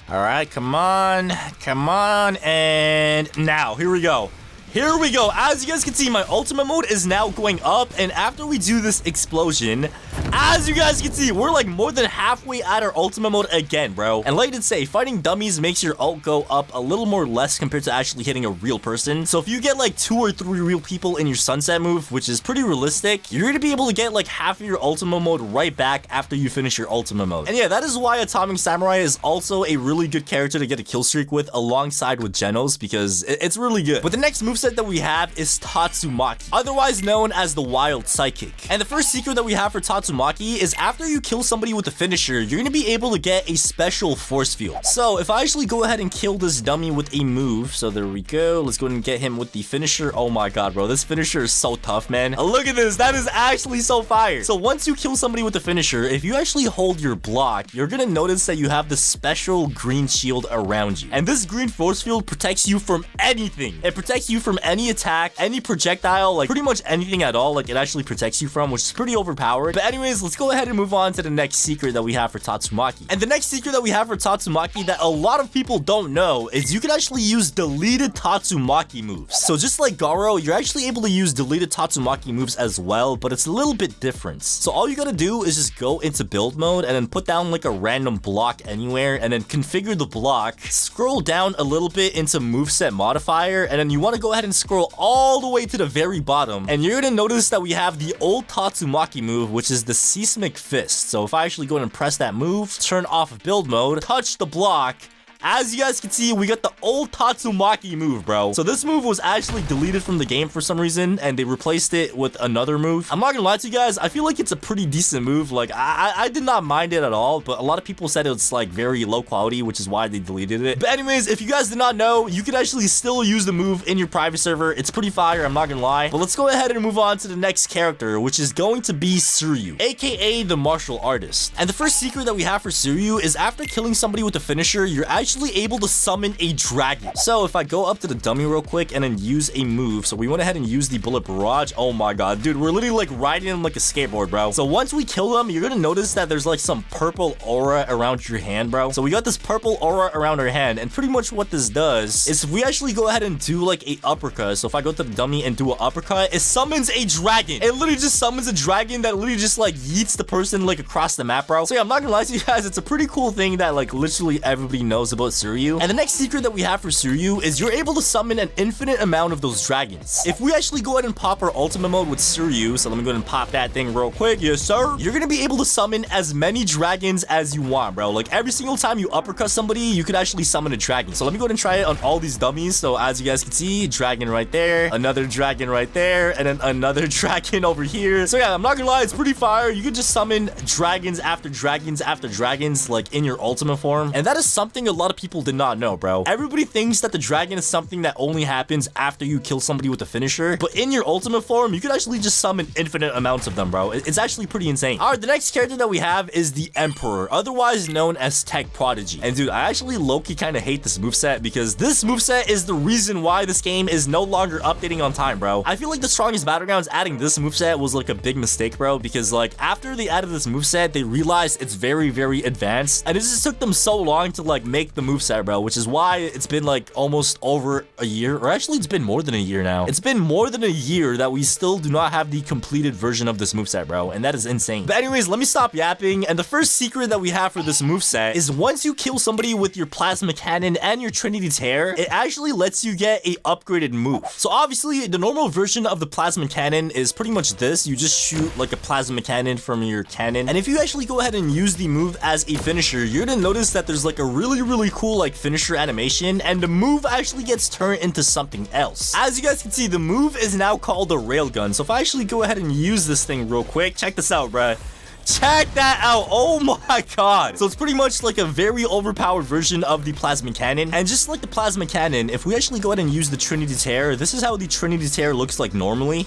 All right, come on, and now, here we go. Here we go. As you guys can see, my ultimate mode is now going up, and after we do this explosion, as you guys can see, we're like more than halfway at our ultimate mode again, bro. And like I did say, fighting dummies makes your ult go up a little more less compared to actually hitting a real person. So if you get like 2 or 3 real people in your sunset move, which is pretty realistic, you're gonna be able to get like half of your ultimate mode right back after you finish your ultimate mode. And yeah, that is why Atomic Samurai is also a really good character to get a kill streak with alongside with Genos, because it's really good. But the next moveset that we have is Tatsumaki, otherwise known as the Wild Psychic. And the first secret that we have for Tatsumaki is after you kill somebody with the finisher, you're gonna be able to get a special force field. So if I actually go ahead and kill this dummy with a move, so there we go, let's go ahead and get him with the finisher. Oh my god, bro, this finisher is so tough, man. Look at this, that is actually so fire. So once you kill somebody with the finisher, if you actually hold your block, you're gonna notice that you have the special green shield around you, and this green force field protects you from anything. It protects you from any attack, any projectile, like pretty much anything at all. Like, it actually protects you from, which is pretty overpowered. But anyways, let's go ahead and move on to the next secret that we have for Tatsumaki. And the next secret that we have for Tatsumaki that a lot of people don't know is you can actually use deleted Tatsumaki moves. So just like Garou, you're actually able to use deleted Tatsumaki moves as well, but it's a little bit different. So all you gotta do is just go into build mode and then put down like a random block anywhere and then configure the block, scroll down a little bit into moveset modifier, and then you want to go ahead and scroll all the way to the very bottom, and you're gonna notice that we have the old Tatsumaki move, which is the Seismic Fist. So if I actually go ahead and press that move, turn off build mode, touch the block, as you guys can see, we got the old Tatsumaki move, bro. So this move was actually deleted from the game for some reason, and they replaced it with another move. I'm not gonna lie to you guys, I feel like it's a pretty decent move. Like, I did not mind it at all, but a lot of people said it's like very low quality, which is why they deleted it. But anyways, if you guys did not know, you can actually still use the move in your private server. It's pretty fire, I'm not gonna lie. But let's go ahead and move on to the next character, which is going to be Suryu, aka the martial artist. And the first secret that we have for Suryu is after killing somebody with a finisher, you're actually able to summon a dragon. So if I go up to the dummy real quick and then use a move, so we went ahead and used the bullet barrage. Oh my god, dude, we're literally like riding him like a skateboard, bro. So once we kill him, you're gonna notice that there's like some purple aura around your hand, bro. So we got this purple aura around our hand, and pretty much what this does is if we actually go ahead and do like a uppercut, so if I go to the dummy and do an uppercut, it summons a dragon. It literally just summons a dragon that literally just like yeets the person like across the map, bro. So yeah, I'm not gonna lie to you guys, it's a pretty cool thing that like literally everybody knows about Suryu. And the next secret that we have for Suryu is you're able to summon an infinite amount of those dragons. If we actually go ahead and pop our ultimate mode with Suryu, so let me go ahead and pop that thing real quick. Yes, sir. You're gonna be able to summon as many dragons as you want, bro. Like, every single time you uppercut somebody, you could actually summon a dragon. So let me go ahead and try it on all these dummies. So as you guys can see, dragon right there, another dragon right there, and then another dragon over here. So yeah, I'm not gonna lie, it's pretty fire. You could just summon dragons after dragons after dragons, like in your ultimate form. And that is something a lot of people did not know, bro. Everybody thinks that the dragon is something that only happens after you kill somebody with a finisher, but in your ultimate form, you could actually just summon infinite amounts of them, bro. It's actually pretty insane. All right, the next character that we have is the Emperor, otherwise known as Tech Prodigy. And dude, I actually low-key kind of hate this moveset because this moveset is the reason why this game is no longer updating on time, bro. I feel like the strongest Battlegrounds adding this moveset was like a big mistake, bro, because like after they added this moveset, they realized it's very, very advanced, and it just took them so long to like make the moveset, bro, which is why it's been like almost over a year, or actually it's been more than a year now. It's been more than a year that we still do not have the completed version of this moveset, bro, and that is insane. But anyways, let me stop yapping, and the first secret that we have for this moveset is once you kill somebody with your plasma cannon and your Trinity Tear, it actually lets you get a upgraded move. So obviously, the normal version of the plasma cannon is pretty much this. You just shoot like a plasma cannon from your cannon, and if you actually go ahead and use the move as a finisher, you're gonna notice that there's like a really cool like finisher animation, and the move actually gets turned into something else. As you guys can see, the move is now called a railgun. So if I actually go ahead and use this thing real quick, check this out, bruh. Check that out. Oh my god. So it's pretty much like a very overpowered version of the plasma cannon. And just like the plasma cannon, if we actually go ahead and use the Trinity Tear, this is how the Trinity Tear looks like normally.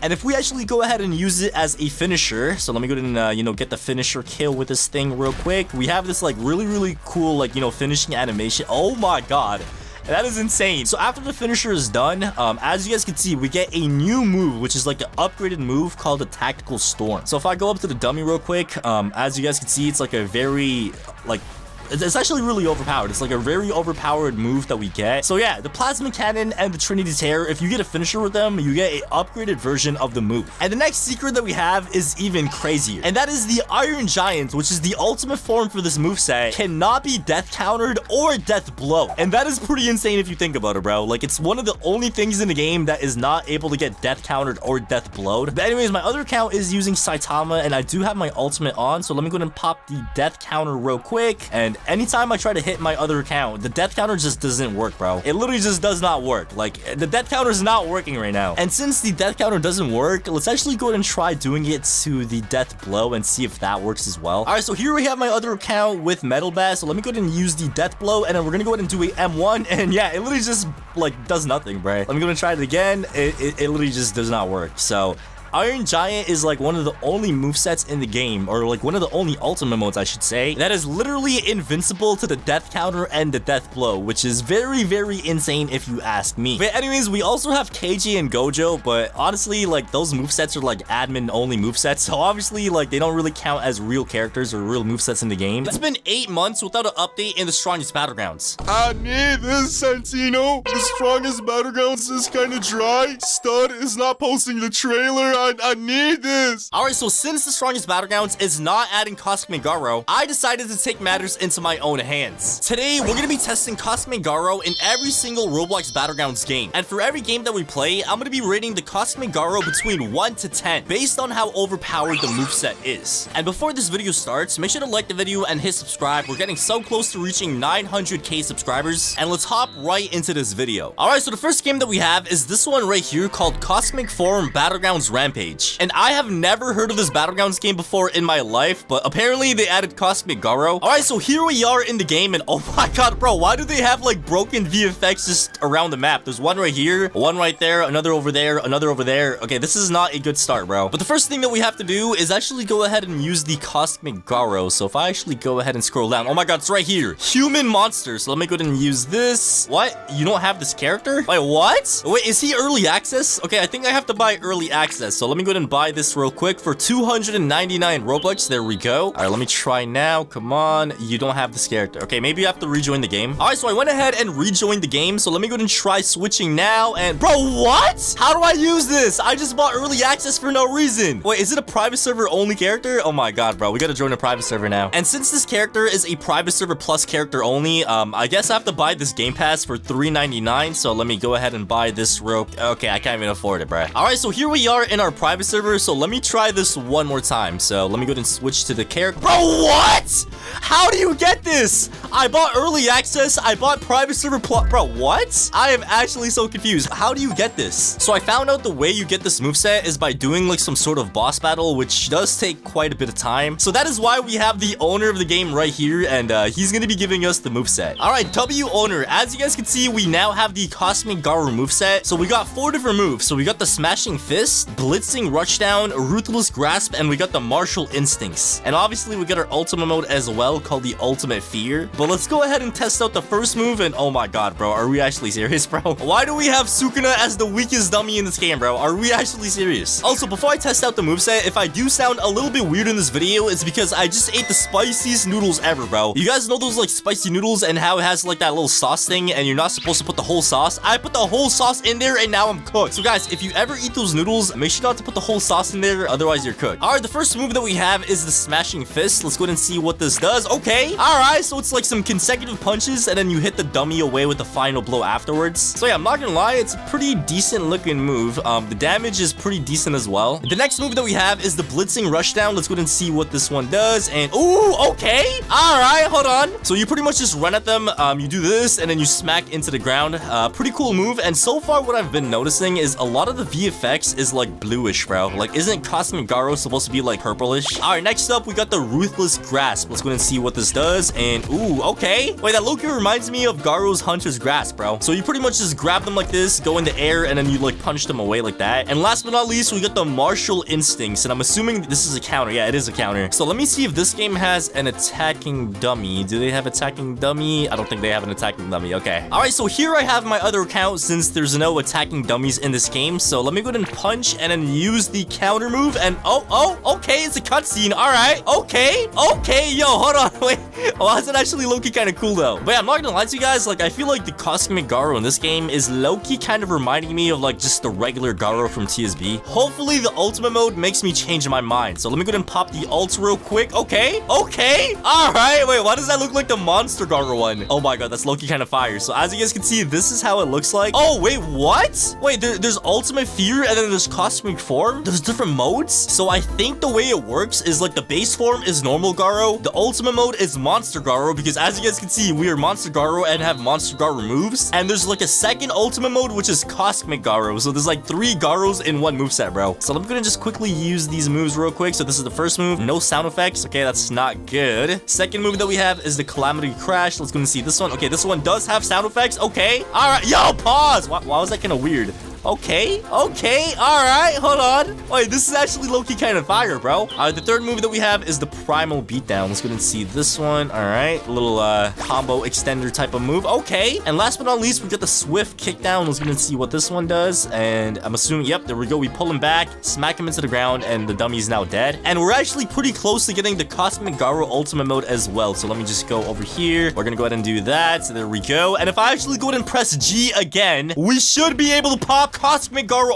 And if we actually go ahead and use it as a finisher, so let me go ahead and, you know, get the finisher kill with this thing real quick. We have this like really cool, like, you know, finishing animation. Oh my god. That is insane. So after the finisher is done, as you guys can see, we get a new move, which is like an upgraded move called the Tactical Storm. So if I go up to the dummy real quick, as you guys can see, it's like a very, like, It's actually really overpowered. It's like a very overpowered move that we get. So yeah, the Plasma Cannon and the Trinity Tear, if you get a finisher with them, you get an upgraded version of the move. And the next secret that we have is even crazier. And that is the Iron Giant, which is the ultimate form for this moveset, cannot be death countered or death blow. And that is pretty insane if you think about it, bro. Like, it's one of the only things in the game that is not able to get death countered or death blowed. But anyways, my other account is using Saitama, and I do have my ultimate on. So let me go ahead and pop the death counter real quick. And anytime I try to hit my other account, the death counter just doesn't work, bro. It literally just does not work. Like, the death counter is not working right now. And since the death counter doesn't work, let's actually go ahead and try doing it to the death blow and see if that works as well. All right, so here we have my other account with Metal Bass. So let me go ahead and use the death blow, and then we're gonna go ahead and do a M1. And yeah, it literally just like does nothing, bro. Let me go ahead and try it again. It literally just does not work. So Iron Giant is like one of the only movesets in the game, or like one of the only ultimate modes, I should say, that is literally invincible to the death counter and the death blow, which is very, very insane if you ask me. But anyways, we also have KJ and Gojo, but honestly, like those movesets are like admin only movesets, so obviously like they don't really count as real characters or real movesets in the game. It's been 8 months without an update in the strongest Battlegrounds. I need this, Santino. The strongest Battlegrounds is kind of dry. Stud is not posting the trailer. I need this. Alright, so since the strongest Battlegrounds is not adding Cosmic Garou, I decided to take matters into my own hands. Today, we're gonna be testing Cosmic Garou in every single Roblox Battlegrounds game. And for every game that we play, I'm gonna be rating the Cosmic Garou between 1 to 10, based on how overpowered the moveset is. And before this video starts, make sure to like the video and hit subscribe. We're getting so close to reaching 900k subscribers. And let's hop right into this video. Alright, so the first game that we have is this one right here called Cosmic Forum Battlegrounds Rampage. And I have never heard of this Battlegrounds game before in my life, but apparently they added Cosmic Garou. Alright, so here we are in the game, and oh my god, bro, why do they have like broken VFX just around the map? There's one right here, one right there, another over there, another over there. Okay, this is not a good start, bro. But the first thing that we have to do is actually go ahead and use the Cosmic Garou. So if I actually go ahead and scroll down, oh my god, it's right here. Human monster. So let me go ahead and use this. What? You don't have this character? Wait, what? Wait, is he early access? Okay, I think I have to buy early access. So let me go ahead and buy this real quick for 299 Robux. There we go. All right, let me try now. Come on. You don't have this character. Okay, maybe you have to rejoin the game. All right, so I went ahead and rejoined the game. So let me go ahead and try switching now. And bro, what? How do I use this? I just bought early access for no reason. Wait, is it a private server only character? Oh my god, bro. We gotta join a private server now. And since this character is a private server plus character only, I guess I have to buy this game pass for $3.99. So let me go ahead and buy this real... Okay, I can't even afford it, bro. All right, so here we are in our private server. So let me try this one more time. So let me go ahead and switch to the character. Bro, what? How do you get this? I bought early access. I bought private server plus... Bro, what? I am actually so confused. How do you get this? So I found out the way you get this moveset is by doing like some sort of boss battle, which does take quite a bit of time. So that is why we have the owner of the game right here, and he's going to be giving us the moveset. All right, W owner. As you guys can see, we now have the Cosmic Garou moveset. So we got 4 different moves. So we got the Smashing Fist, Blitzing Rushdown, Ruthless Grasp, and we got the Martial Instincts. And obviously we got our ultimate mode as well called the Ultimate Fear. But let's go ahead and test out the first move, and oh my god, bro, are we actually serious, bro? Why do we have Sukuna as the weakest dummy in this game, bro? Are we actually serious? Also, before I test out the moveset, if I do sound a little bit weird in this video, it's because I just ate the spiciest noodles ever, bro. You guys know those like spicy noodles and how it has like that little sauce thing, and you're not supposed to put the whole sauce? I put the whole sauce in there, and now I'm cooked. So guys, if you ever eat those noodles, make sure not to put the whole sauce in there, otherwise you're cooked. All right, the first move that we have is the Smashing Fist. Let's go ahead and see what this does. Okay, all right, so it's like some consecutive punches, and then you hit the dummy away with the final blow afterwards. So yeah, I'm not gonna lie, it's a pretty decent looking move. The damage is pretty decent as well. The next move that we have is the Blitzing Rushdown. Let's go ahead and see what this one does. And ooh, okay, all right, hold on. So you pretty much just run at them, you do this, and then you smack into the ground. Pretty cool move. And so far what I've been noticing is a lot of the VFX is like bluish, bro. Like, isn't Cosmic Garou supposed to be like purplish? All right, next up we got the Ruthless Grasp. Let's go ahead and see what this does. And ooh, okay, wait, that logo reminds me of Garou's Hunter's Grasp, bro. So you pretty much just grab them like this, go in the air, and then you like punch them away like that. And last but not least, we got the Martial Instincts, and I'm assuming this is a counter. Yeah, it is a counter. So let me see if this game has an attacking dummy. Do they have attacking dummy? I don't think they have an attacking dummy. Okay. All right, so here I have my other account since there's no attacking dummies in this game. So let me go ahead and punch, and then and use the counter move. And okay, it's a cutscene. All right, okay, yo, hold on, wait. Well, that's actually low-key kind of cool though. But yeah, I'm not gonna lie to you guys. Like, I feel like the cosmic Garou in this game is low-key kind of reminding me of like just the regular Garou from TSB. Hopefully, the ultimate mode makes me change my mind. So let me go ahead and pop the ult real quick. Okay, all right. Wait, why does that look like the monster Garou one? Oh my god, that's low-key kind of fire. So as you guys can see, this is how it looks like. Oh wait, what? Wait, there's ultimate fear and then there's cosmic form. There's different modes. So I think the way it works is like the base form is normal Garou. The ultimate mode is monster Garou, because as you guys can see, we are monster Garou and have monster Garou moves. And there's like a second ultimate mode, which is cosmic Garou. So there's like 3 Garous in one moveset, bro. So I'm gonna just quickly use these moves real quick. So this is the first move, no sound effects. Okay, that's not good. Second move that we have is the calamity crash. Let's go and see this one. Okay, this one does have sound effects. Okay, all right, yo, pause. Why was that kind of weird? Okay, all right, hold on. Wait, this is actually low-key kind of fire, bro. The third move that we have is the primal beatdown. Let's go ahead and see this one. All right, a little combo extender type of move. Okay, and last but not least, we got the swift kickdown. Let's go ahead and see what this one does. And I'm assuming, yep, there we go. We pull him back, smack him into the ground, and the dummy is now dead. And we're actually pretty close to getting the cosmic Garou ultimate mode as well. So let me just go over here. We're gonna go ahead and do that. So there we go. And if I actually go ahead and press G again, we should be able to pop cosmic Garou.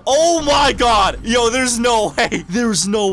Oh my god, yo, there's no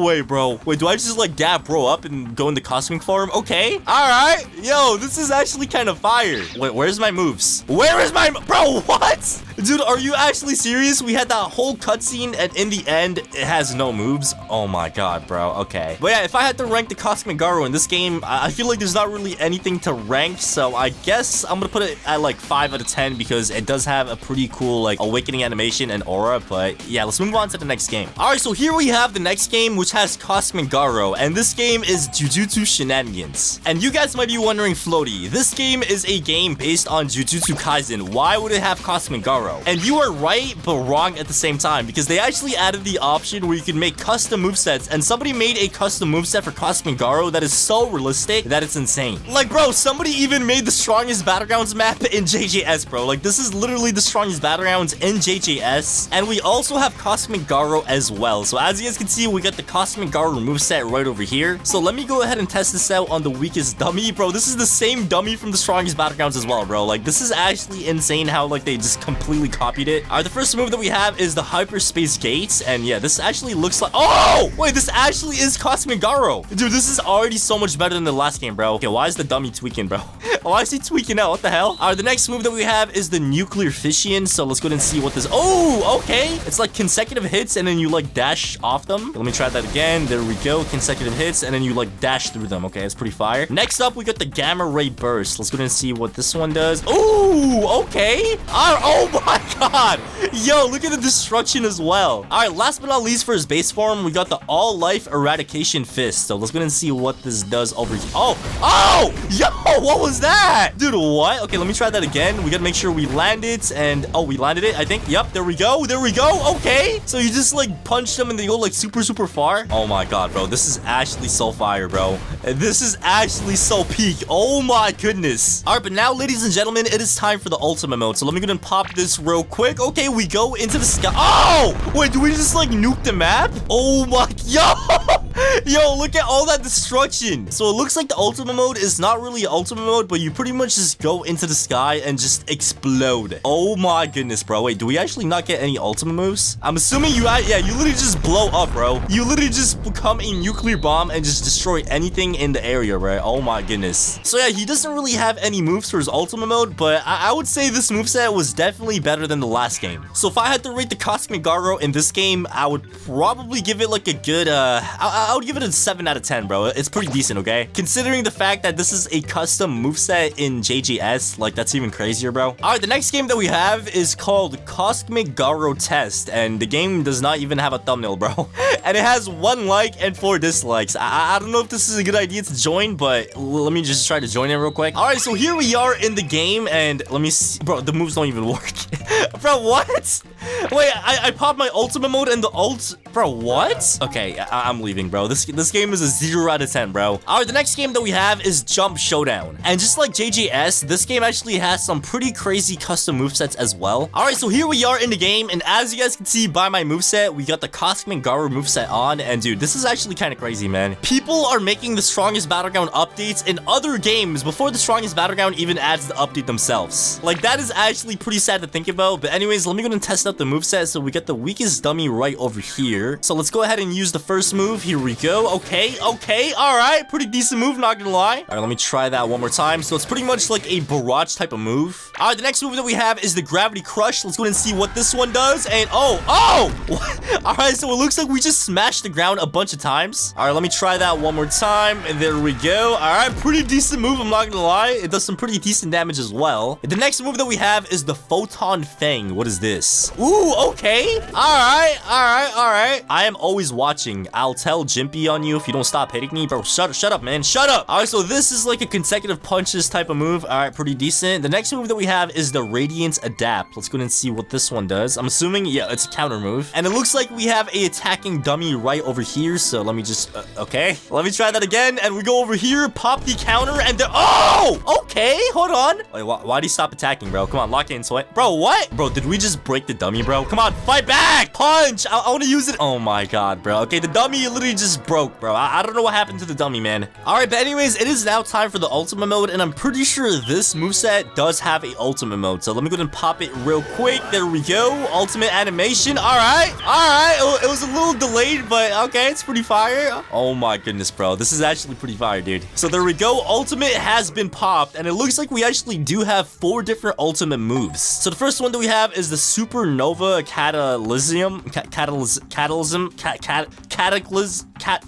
way, bro. Wait, do I just like dab bro up and go into cosmic form? Okay, all right, yo, this is actually kind of fire. Wait, where's my moves? Where is my bro? What, dude, are you actually serious? We had that whole cutscene and in the end it has no moves. Oh my god, bro. Okay, but yeah, if I had to rank the cosmic Garou in this game, I feel like there's not really anything to rank, so I guess I'm gonna put it at like 5 out of 10 because it does have a pretty cool like awakening animation and aura. But yeah, let's move on to the next game. All right, so here we have the next game, which has cosmic Garou, and this game is Jujutsu Shenanigans. And you guys might be wondering, Floaty, this game is a game based on Jujutsu Kaisen. Why would it have cosmic Garou? And you are right but wrong at the same time, because they actually added the option where you can make custom movesets, and somebody made a custom moveset for cosmic Garou that is so realistic that it's insane. Like, bro, somebody even made the strongest Battlegrounds map in JJS, bro. Like, this is literally the strongest Battlegrounds in JJS. And we also have cosmic Garou as well. So as you guys can see, we got the cosmic Garou moveset right over here. So let me go ahead and test this out on the weakest dummy. Bro, this is the same dummy from the strongest Battlegrounds as well, bro. Like, this is actually insane how like they just completely copied it. All right, the first move that we have is the hyperspace gates. And yeah, this actually looks like, oh wait, this actually is cosmic Garou. Dude, this is already so much better than the last game, bro. Okay, why is the dummy tweaking, bro? Why is he tweaking out? What the hell? All right, the next move that we have is the nuclear fission. So let's go ahead and see what this, oh, okay, it's like consecutive hits and then you like dash off them. Let me try that again. There we go, consecutive hits and then you like dash through them. Okay, it's pretty fire. Next up, we got the gamma ray burst. Let's go ahead and see what this one does. Oh, okay. Oh my god, yo, look at the destruction as well. All right, last but not least, for his base form, we got the all life eradication fist. So let's go ahead and see what this does over here. Oh, yo, what was that, dude? What? Okay, let me try that again. We gotta make sure we land it, and oh, we landed it, I think. Yep, there we go. Okay, so you just like punch them and they go like super far. Oh my god, bro, this is actually so fire, bro. This is actually so peak. Oh my goodness. All right, but now, ladies and gentlemen, it is time for the ultimate mode. So let me go and pop this real quick. Okay, we go into the sky. Oh wait, do we just like nuke the map? Oh my, yo, look at all that destruction. So it looks like the ultimate mode is not really ultimate mode, but you pretty much just go into the sky and just explode. Oh my goodness, bro. Wait, do we actually not get any ultimate moves? I'm assuming you literally just blow up, bro. You literally just become a nuclear bomb and just destroy anything in the area, right? Oh my goodness. So yeah, he doesn't really have any moves for his ultimate mode, but I would say this moveset was definitely better than the last game. So if I had to rate the cosmic Garou in this game, I would probably give it like a good, I would give it a 7 out of 10, bro. It's pretty decent, okay? Considering the fact that this is a custom moveset in JJS, like that's even crazier, bro. All right, the next game that we have is called Cosmic Garou Test, and the game does not even have a thumbnail, bro. And it has 1 like and 4 dislikes. I don't know if this is a good idea to join, but let me just try to join it real quick. All right, so here we are in the game, and let me see, bro, the moves don't even work. Bro, what? Wait, I popped my ultimate mode and the ult Bro, what? Okay, I'm leaving, bro. This game is a 0 out of 10, bro. All right, the next game that we have is Jump Showdown. And just like JJS, this game actually has some pretty crazy custom movesets as well. All right, so here we are in the game. And as you guys can see by my moveset, we got the Cosmic Garou moveset on. And dude, this is actually kind of crazy, man. People are making the Strongest Battleground updates in other games before the Strongest Battleground even adds the update themselves. Like, that is actually pretty sad to think about. But anyways, let me go and test out the moveset. So we get the weakest dummy right over here. So let's go ahead and use the first move. Here we go. Okay. All right. Pretty decent move, not gonna lie. All right, let me try that one more time. So it's pretty much like a barrage type of move. All right, the next move that we have is the Gravity Crush. Let's go ahead and see what this one does. And oh! All right, so it looks like we just smashed the ground a bunch of times. All right, let me try that one more time. And there we go. All right, pretty decent move, I'm not gonna lie. It does some pretty decent damage as well. The next move that we have is the Photon Fang. What is this? Ooh, okay. All right. I am always watching. I'll tell Jimpy on you if you don't stop hitting me. Bro, shut up, man. Shut up. All right, so this is like a consecutive punches type of move. All right, pretty decent. The next move that we have is the Radiance Adapt. Let's go ahead and see what this one does. I'm assuming, yeah, it's a counter move. And it looks like we have a attacking dummy right over here. So let me just, okay. Let me try that again. And we go over here, pop the counter, and then, oh! Okay, hold on. Wait, why do you stop attacking, bro? Come on, lock in, sweat. Bro, what? Bro, did we just break the dummy, bro? Come on, fight back! Punch! I want to use it. Oh my god, bro. Okay, the dummy literally just broke, bro. I don't know what happened to the dummy, man. All right, but anyways, it is now time for the ultimate mode, and I'm pretty sure this moveset does have a ultimate mode. So let me go ahead and pop it real quick. There we go. Ultimate animation. All right. It was a little delayed, but okay, it's pretty fire. Oh my goodness, bro. This is actually pretty fire, dude. So there we go. Ultimate has been popped, and it looks like we actually do have 4 different ultimate moves. So the first one that we have is the Supernova Cataclysm.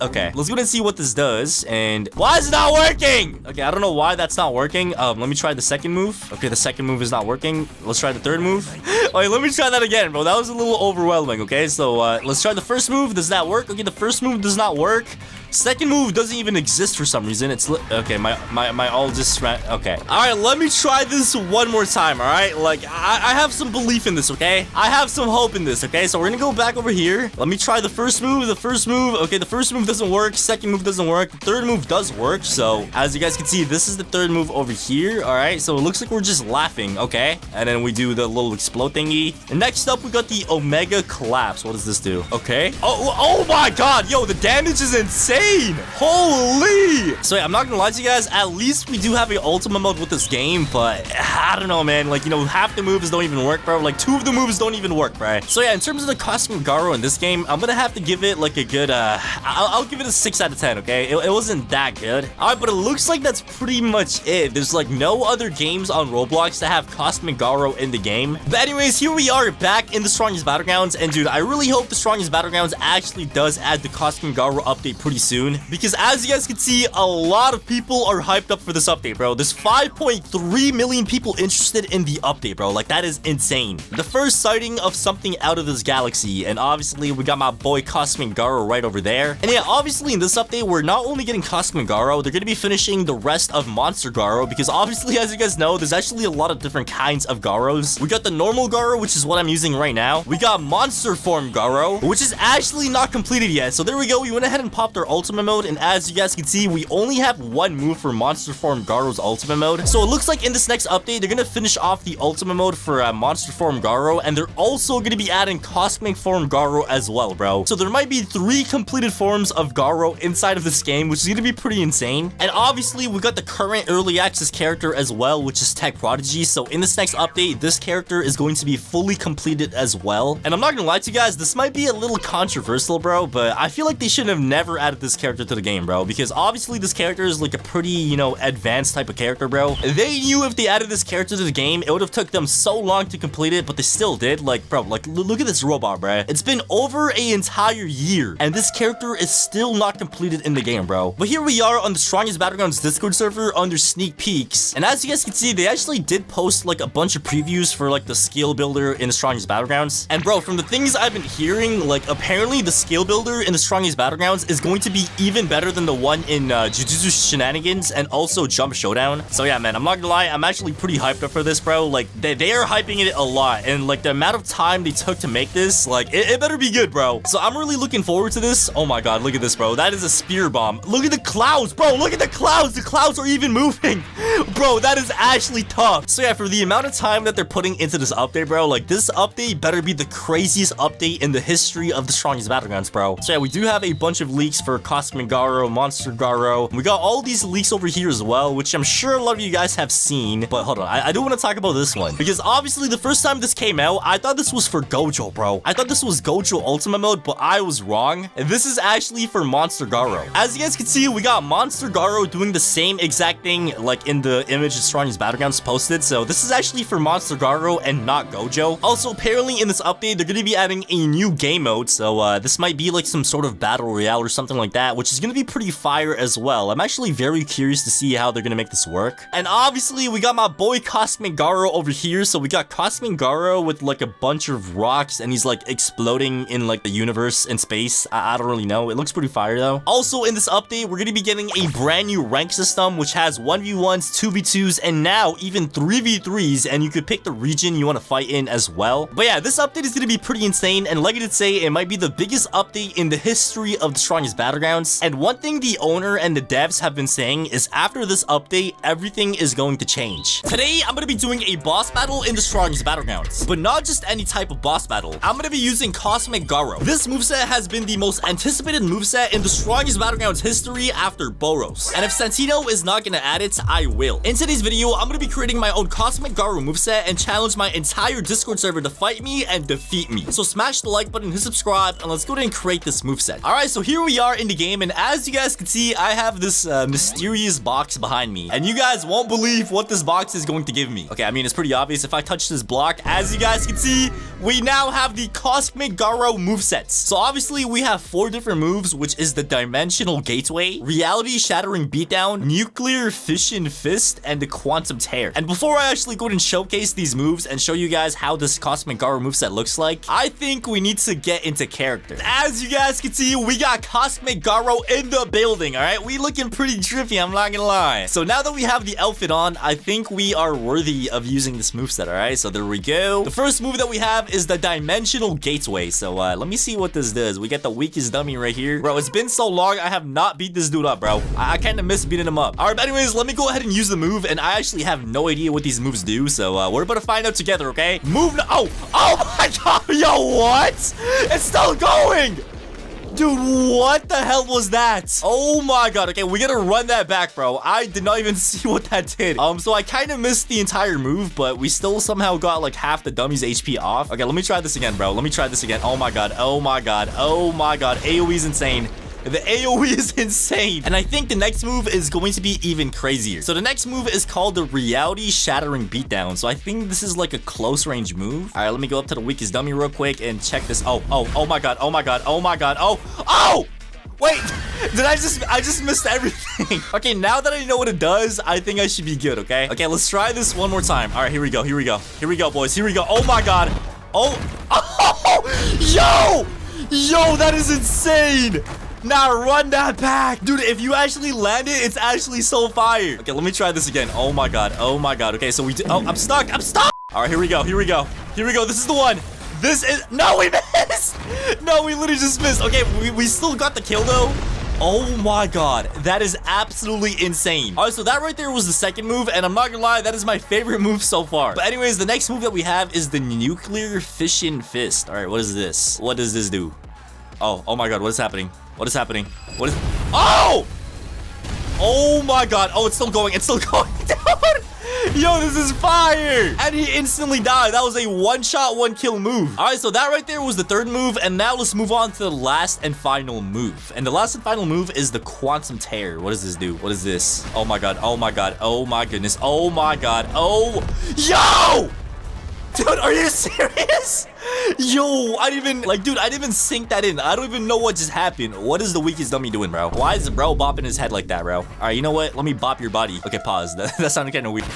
Okay, let's go ahead and see what this does. And why is it not working? Okay, I don't know why that's not working. Let me try the second move. Okay, the second move is not working. Let's try the third move. Wait, let me try that again, bro. That was a little overwhelming. Okay, so let's try the first move. Does that work? Okay, the first move does not work. Second move doesn't even exist for some reason. It's okay. My all just ran. Okay. All right. Let me try this one more time. All right. Like I have some belief in this. Okay. I have some hope in this. Okay. So we're gonna go back over here. Let me try the first move. The first move. Okay. The first move doesn't work. Second move doesn't work. The third move does work. So as you guys can see, this is the third move over here. All right. So it looks like we're just laughing. Okay. And then we do the little explode thingy. And next up, we got the Omega Collapse. What does this do? Okay. Oh my God. Yo, the damage is insane. Holy! So yeah, I'm not gonna lie to you guys, at least we do have an ultimate mode with this game, but I don't know, man. Like, you know, half the moves don't even work, bro. Like 2 of the moves don't even work, bro. So yeah, in terms of the Cosmic Garou in this game, I'm gonna have to give it like a good I'll give it a 6 out of 10. Okay, it wasn't that good. All right, but it looks like that's pretty much it. There's like no other games on Roblox that have Cosmic Garou in the game. But anyways, here we are back in the Strongest Battlegrounds, and dude, I really hope the Strongest Battlegrounds actually does add the Cosmic Garou update pretty soon, because as you guys can see, a lot of people are hyped up for this update, bro. There's 5.3 million people interested in the update, bro. Like, that is insane. The first sighting of something out of this galaxy, and obviously we got my boy Cosmic Garou right over there. And yeah, obviously in this update, we're not only getting Cosmic Garou, they're gonna be finishing the rest of Monster Garou, because obviously, as you guys know, there's actually a lot of different kinds of Garous. We got the normal Garou, which is what I'm using right now. We got Monster Form Garou, which is actually not completed yet. So there we go. We went ahead and popped our ultimate mode, and as you guys can see, we only have 1 move for Monster Form Garou's ultimate mode. So it looks like in this next update, they're gonna finish off the ultimate mode for Monster Form Garou, and they're also gonna be adding Cosmic Form Garou as well, bro. So there might be 3 completed forms of Garou inside of this game, which is gonna be pretty insane. And obviously, we got the current early access character as well, which is Tech Prodigy. So in this next update, this character is going to be fully completed as well. And I'm not gonna lie to you guys, this might be a little controversial, bro, but I feel like they should have never added this character to the game, bro, because obviously this character is like a pretty, you know, advanced type of character, bro. They knew if they added this character to the game, it would have took them so long to complete it, but they still did. Like, bro, like, look at this robot, bro. It's been over an entire year, and this character is still not completed in the game, bro. But here we are on the Strongest Battlegrounds Discord server under sneak peeks. And as you guys can see, they actually did post like a bunch of previews for like the skill builder in the Strongest Battlegrounds. And bro, from the things I've been hearing, like apparently the skill builder in the Strongest Battlegrounds is going to be even better than the one in Jujutsu Shenanigans and also Jump Showdown. So yeah, man, I'm not gonna lie, I'm actually pretty hyped up for this, bro. Like they are hyping it a lot, and like the amount of time they took to make this, like it better be good, bro. So I'm really looking forward to this. Oh my god, look at this, bro. That is a spear bomb. Look at the clouds, bro. Look at the clouds. The clouds are even moving. Bro, that is actually tough. So yeah, for the amount of time that they're putting into this update, bro, like this update better be the craziest update in the history of the Strongest Battlegrounds, bro. So yeah, we do have a bunch of leaks for Cosmic Garou, Monster Garou. We got all these leaks over here as well, which I'm sure a lot of you guys have seen. But hold on, I do want to talk about this one, because obviously the first time this came out, I thought this was for Gojo, bro. I thought this was Gojo Ultimate Mode, but I was wrong. And this is actually for Monster Garou. As you guys can see, we got Monster Garou doing the same exact thing like in the image that Strongest Battlegrounds posted. So this is actually for Monster Garou and not Gojo. Also, apparently in this update, they're going to be adding a new game mode. So this might be like some sort of battle royale or something like that, which is going to be pretty fire as well. I'm actually very curious to see how they're going to make this work. And obviously, we got my boy Cosmic Garou over here. So we got Cosmic Garou with like a bunch of rocks, and he's like exploding in like the universe and space. I don't really know. It looks pretty fire though. Also in this update, we're going to be getting a brand new rank system, which has 1v1s, 2v2s, and now even 3v3s, and you could pick the region you want to fight in as well. But yeah, this update is going to be pretty insane, and like I did say, it might be the biggest update in the history of the Strongest Battlegrounds. And one thing the owner and the devs have been saying is after this update, everything is going to change. Today, I'm going to be doing a boss battle in the Strongest Battlegrounds, but not just any type of boss battle. I'm going to be using Cosmic Garou. This moveset has been the most anticipated moveset in the Strongest Battlegrounds history after Boros. And if Santino is not going to add it, I will. In today's video, I'm going to be creating my own Cosmic Garou moveset and challenge my entire Discord server to fight me and defeat me. So smash the like button, hit subscribe, and let's go ahead and create this moveset. Alright, so here we are in the game, and as you guys can see, I have this mysterious box behind me. And you guys won't believe what this box is going to give me. Okay, I mean, it's pretty obvious. If I touch this block, as you guys can see, we now have the Cosmic Garou movesets. So obviously, we have 4 different moves, which is the Dimensional Gateway, Reality Shattering Beatdown, Nuclear Fission Fist, and the Quantum Tear. And before I actually go ahead and showcase these moves and show you guys how this Cosmic Garou moveset looks like, I think we need to get into character. As you guys can see, we got Cosmic Garou in the building, alright? We looking pretty trippy, I'm not gonna lie. So now that we have the outfit on, I think we are worthy of using this moveset, alright? So there we go. The first move that we have is the Dimensional Gateway. So let me see what this does. We got the weakest dummy right here. Bro, it's been so long, I have not beat this dude up, bro. I kind of miss beating him up. Alright, but anyways, let me go ahead and use the move, and I actually have no idea what these moves do, so we're about to find out together, okay? Move no— oh my god, yo, what? It's still going! Dude, what the hell was that? Oh my god. Okay, we gotta run that back, bro. I did not even see what that did. So I kind of missed the entire move, but we still somehow got like half the dummy's HP off. Okay, let me try this again, bro. Let me try this again. Oh my god. Oh my god. Oh my god. AoE is insane. The AoE is insane. And I think the next move is going to be even crazier. So the next move is called the Reality Shattering Beatdown. So I think this is like a close range move. All right, let me go up to the weakest dummy real quick and check this. Oh my god. Oh my god. Oh my god. Oh! Wait, did I just missed everything. Okay, now that I know what it does, I think I should be good, okay? Okay, let's try this one more time. All right, here we go. Here we go. Here we go, boys. Here we go. Oh my god. Oh, yo, that is insane. Now run that back. Dude, if you actually land it, it's actually so fire. Okay, let me try this again. Oh my god. Oh my god. Okay, so we do— oh, I'm stuck. All right, here we go. Here we go. This is the one. This is— no, we missed. No, we literally just missed. Okay, we still got the kill though. Oh my god, that is absolutely insane. All right, so that right there was the second move, and I'm not gonna lie, that is my favorite move so far. But anyways, the next move that we have is the Nuclear Fission Fist. All right, what is this? What does this do? Oh my god, what is happening? What is happening? What is— oh! Oh my god. Oh, it's still going. It's still going. Dude! Yo, this is fire! And he instantly died. That was a one-shot, one-kill move. All right, so that right there was the third move, and now let's move on to the last and final move. And the last and final move is the Quantum Tear. What does this do? What is this? Oh my god. Oh my god. Oh my goodness. Oh my god. Oh! Yo! Dude, are you serious? Yo, I didn't even, like, dude, I didn't even sink that in. I don't even know what just happened. What is the weakest dummy doing, bro? Why is bro bopping his head like that, bro? All right, you know what? Let me bop your body. Okay, pause. That sounded kind of weird.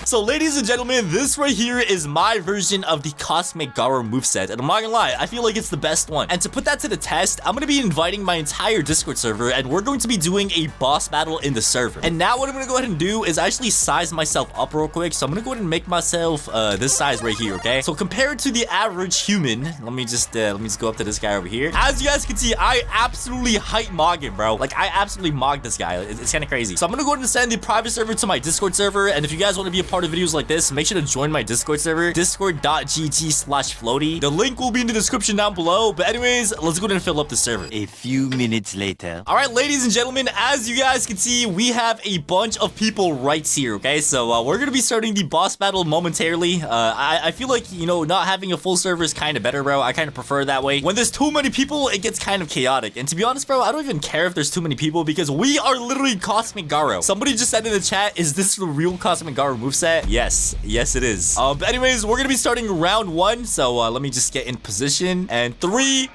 So, ladies and gentlemen, this right here is my version of the Cosmic Garou moveset. And I'm not gonna lie, I feel like it's the best one. And to put that to the test, I'm gonna be inviting my entire Discord server, and we're going to be doing a boss battle in the server. And now what I'm gonna go ahead and do is actually size myself up real quick. So I'm gonna go ahead and make myself this size right here, okay? So compared to the average human, let me just go up to this guy over here. As you guys can see, I absolutely height mog him, bro. Like, I absolutely mog this guy. It's kind of crazy. So I'm gonna go ahead and send the private server to my Discord server. And if you guys want to be a part of videos like this, make sure to join my Discord server, discord.gg/floaty. The link will be in the description down below. But anyways, let's go ahead and fill up the server. A few minutes later. All right, ladies and gentlemen, as you guys can see, we have a bunch of people right here, okay? So we're gonna be starting the boss battle momentarily. I feel like, you know, not having a full server is kind of better, bro. I kind of prefer it that way. When there's too many people, it gets kind of chaotic. And to be honest, bro, I don't even care if there's too many people because we are literally Cosmic Garou. Somebody just said in the chat, is this the real Cosmic Garou moveset? Yes, it is. But anyways, we're gonna be starting round 1. So let me just get in position. And 3,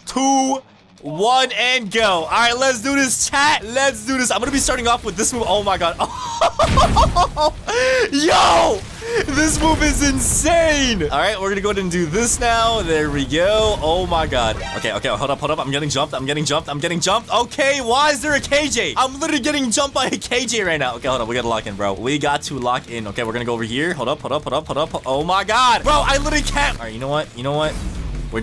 2, 1, and go. All right, let's do this, chat. Let's do this. I'm gonna be starting off with this move. Oh my god. Yo, this move is insane. All right, we're gonna go ahead and do this now. There we go. Oh my god. Okay, hold up. I'm getting jumped. Okay, why is there a KJ? I'm literally getting jumped by a KJ right now. Okay, hold up. We gotta lock in, bro. We got to lock in. Okay, we're gonna go over here. Hold up. Oh my god, bro, I literally can't. All right, you know what? We're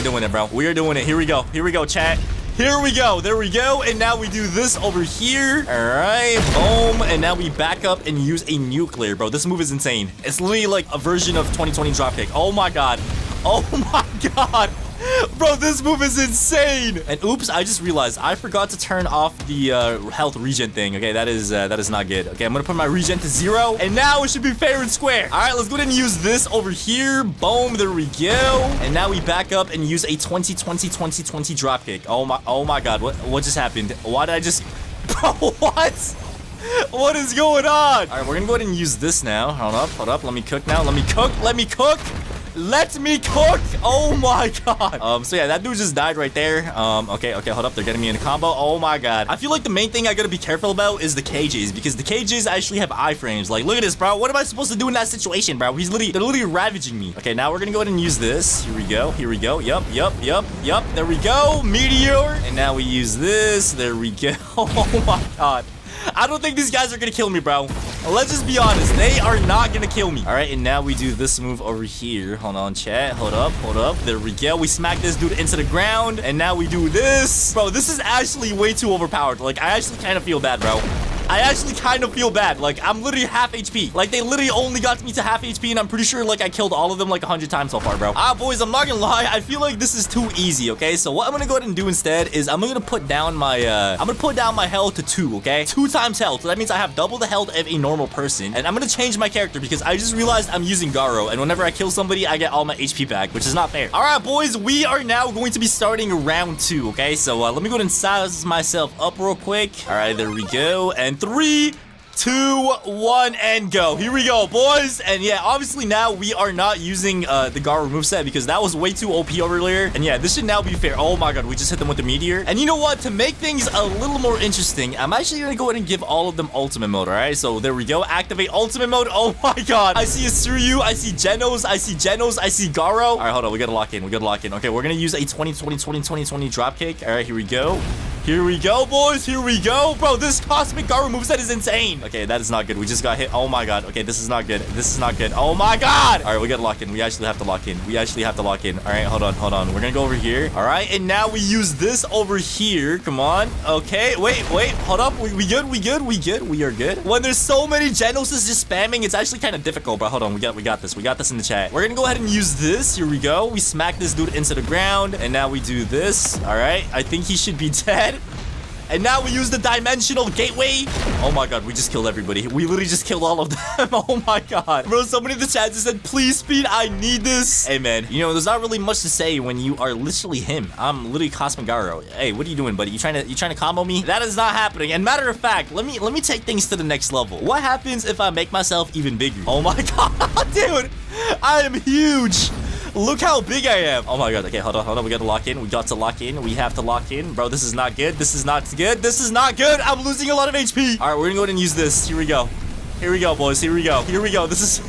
doing it, bro. We are doing it. Here we go, chat. Here we go. There we go. And now we do this over here. All right. Boom. And now we back up and use a nuclear, bro. This move is insane. It's literally like a version of 2020 dropkick. Oh my god. Bro, this move is insane. And oops, I just realized I forgot to turn off the health regen thing. Okay, that is not good. Okay, I'm gonna put my regen to 0, and now it should be fair and square. All right, let's go ahead and use this over here. Boom, there we go. And now we back up and use a 2020 dropkick. Oh my god, what just happened? Why did I just bro, what? What is going on? All right, we're gonna go ahead and use this now. Hold up. Let me cook now. Let me cook. Oh my god. So yeah, that dude just died right there. Okay, hold up. They're getting me in a combo. Oh my god. I feel like the main thing I gotta be careful about is the KJs, because the KJs actually have iframes. Like, look at this, bro. What am I supposed to do in that situation, bro? They're literally ravaging me. Okay, now we're gonna go ahead and use this. Here we go. Yup. There we go. Meteor. And now we use this. There we go. Oh my god. I don't think these guys are gonna kill me, bro. Let's just be honest. They are not gonna kill me. All right, and now we do this move over here. Hold on, chat. Hold up. There we go. We smack this dude into the ground, and now we do this. Bro, this is actually way too overpowered. Like, I actually kind of feel bad, bro. Like, I'm literally half HP. Like, they literally only got me to half HP, and I'm pretty sure, like, I killed all of them, like, 100 times so far, bro. Boys, I'm not gonna lie. I feel like this is too easy, okay? So what I'm gonna go ahead and do instead is I'm gonna put down my, health to 2, okay? 2 times health. So that means I have double the health of a normal person. And I'm gonna change my character because I just realized I'm using Garou, and whenever I kill somebody, I get all my HP back, which is not fair. All right, boys, we are now going to be starting round 2, okay? So let me go ahead and size myself up real quick. All right, there we go. And 3, 2, 1, and go. Here we go, boys. And yeah, obviously now we are not using the Garou moveset because that was way too OP earlier. And yeah, this should now be fair. Oh my god, we just hit them with the meteor. And you know what? To make things a little more interesting, I'm actually gonna go ahead and give all of them ultimate mode. All right, so there we go. Activate ultimate mode. Oh my god, I see a Suryu, I see genos, I see Garou. All right, hold on, we gotta lock in. Okay, we're gonna use a 20 dropkick. All right, here we go. Here we go, boys. Here we go. Bro, this Cosmic Garou moveset is insane. Okay, that is not good. We just got hit. Oh my god. Okay, this is not good. Oh my god. All right, we gotta lock in. We actually have to lock in. All right, hold on. We're gonna go over here. All right, and now we use this over here. Come on. Okay, wait. Hold up. We good? We are good. When there's so many genoses just spamming, it's actually kind of difficult, bro. Hold on. We got this. We got this in the chat. We're gonna go ahead and use this. Here we go. We smack this dude into the ground, and now we do this. All right, I think he should be dead. And now we use the dimensional gateway. Oh my god, we just killed everybody. We literally just killed all of them. Oh my god. Bro, somebody in the chat just said, please speed, I need this. Hey man, you know, there's not really much to say when you are literally him. I'm literally Cosmic Garou. Hey, what are you doing, buddy? You trying to combo me? That is not happening. And matter of fact, let me take things to the next level. What happens if I make myself even bigger? Oh my god, dude. I am huge. Look how big I am. Oh my god. Okay, hold on. We gotta lock in. We got to lock in. We have to lock in. Bro, this is not good. This is not good. This is not good. I'm losing a lot of HP. All right, we're gonna go ahead and use this. Here we go. Here we go, boys. Here we go. Here we go. This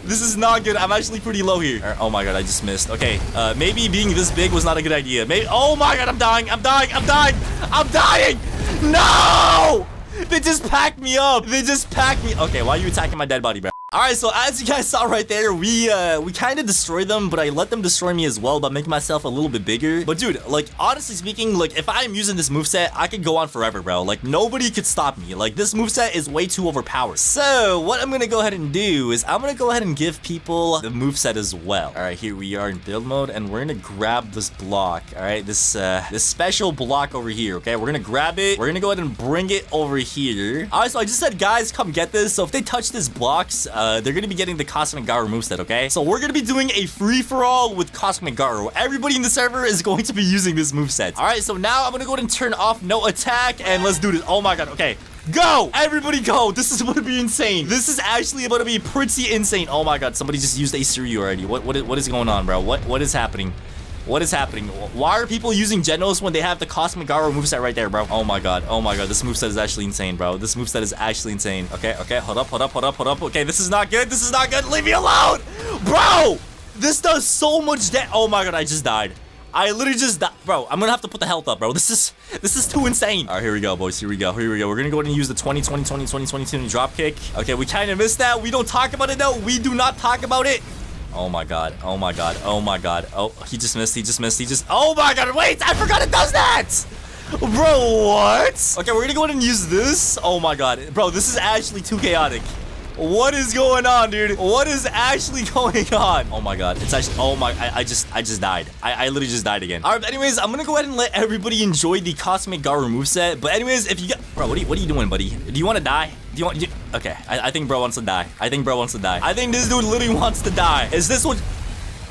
is not good. I'm actually pretty low here. Right, oh my god, I just missed. Okay, maybe being this big was not a good idea. Maybe. Oh my god, I'm dying. I'm dying. I'm dying. I'm dying. No! They just packed me up. They just packed me. Okay, why are you attacking my dead body, bro? All right, so as you guys saw right there, we kind of destroyed them, but I let them destroy me as well by making myself a little bit bigger. But dude, like, honestly speaking, like, if I'm using this moveset, I could go on forever, bro. Like, nobody could stop me. Like, this moveset is way too overpowered. So what I'm gonna go ahead and do is I'm gonna go ahead and give people the moveset as well. All right, here we are in build mode, and we're gonna grab this block. All right, this special block over here. Okay, we're gonna grab it. We're gonna go ahead and bring it over here. All right, so I just said, guys, come get this. So if they touch this blocks, they're gonna be getting the Cosmic Garou moveset, okay? So we're gonna be doing a free-for-all with Cosmic Garou. Everybody in the server is going to be using this moveset. All right, so now I'm gonna go ahead and turn off no attack, and let's do this. Oh my god, okay. Go! Everybody go! This is about to be insane. This is actually about to be pretty insane. Oh my god, somebody just used A3 already. What is going on, bro? What is happening? What is happening? Why are people using genos when they have the Cosmic Garou moveset right there, bro? Oh my god. Oh my god. This moveset is actually insane, bro. This moveset is actually insane. Okay. Hold up. Okay, this is not good. This is not good. Leave me alone! Bro! This does so much damage. Oh my god, I just died. I literally just died. Bro, I'm gonna have to put the health up, bro. This is too insane. All right, here we go, boys. Here we go. We're gonna go ahead and use the 20 drop kick. Okay, we kind of missed that. We don't talk about it, though. We do not talk about it. Oh my god. Oh, he just missed. Oh my god, wait, I forgot it does that! Bro, what? Okay, we're gonna go ahead and use this. Oh my god. Bro, this is actually too chaotic. What is going on, dude? What is actually going on? Oh my god. It's actually, oh my, I just died. I literally just died again. All right, but anyways, I'm gonna go ahead and let everybody enjoy the Cosmic Garou moveset. But anyways, if you got, bro, what are you doing, buddy? Do you want to die? Okay, I think bro wants to die. I think this dude literally wants to die. Is this what?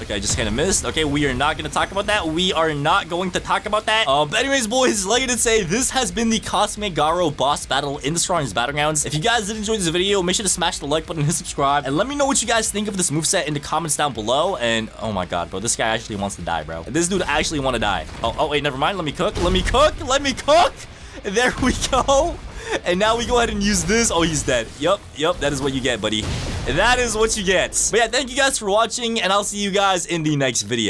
Okay, I just kind of missed. Okay, we are not going to talk about that. We are not going to talk about that. But anyways, boys, like I did say, this has been the Cosmic Garou boss battle in the strongest Battlegrounds. If you guys did enjoy this video, make sure to smash the like button and hit subscribe. And let me know what you guys think of this moveset in the comments down below. And oh my god, bro, this guy actually wants to die, bro. This dude actually want to die. Oh, wait, never mind. Let me cook. There we go. And now we go ahead and use this. Oh, he's dead. Yup, that is what you get, buddy. That is what you get. But yeah, thank you guys for watching, and I'll see you guys in the next video.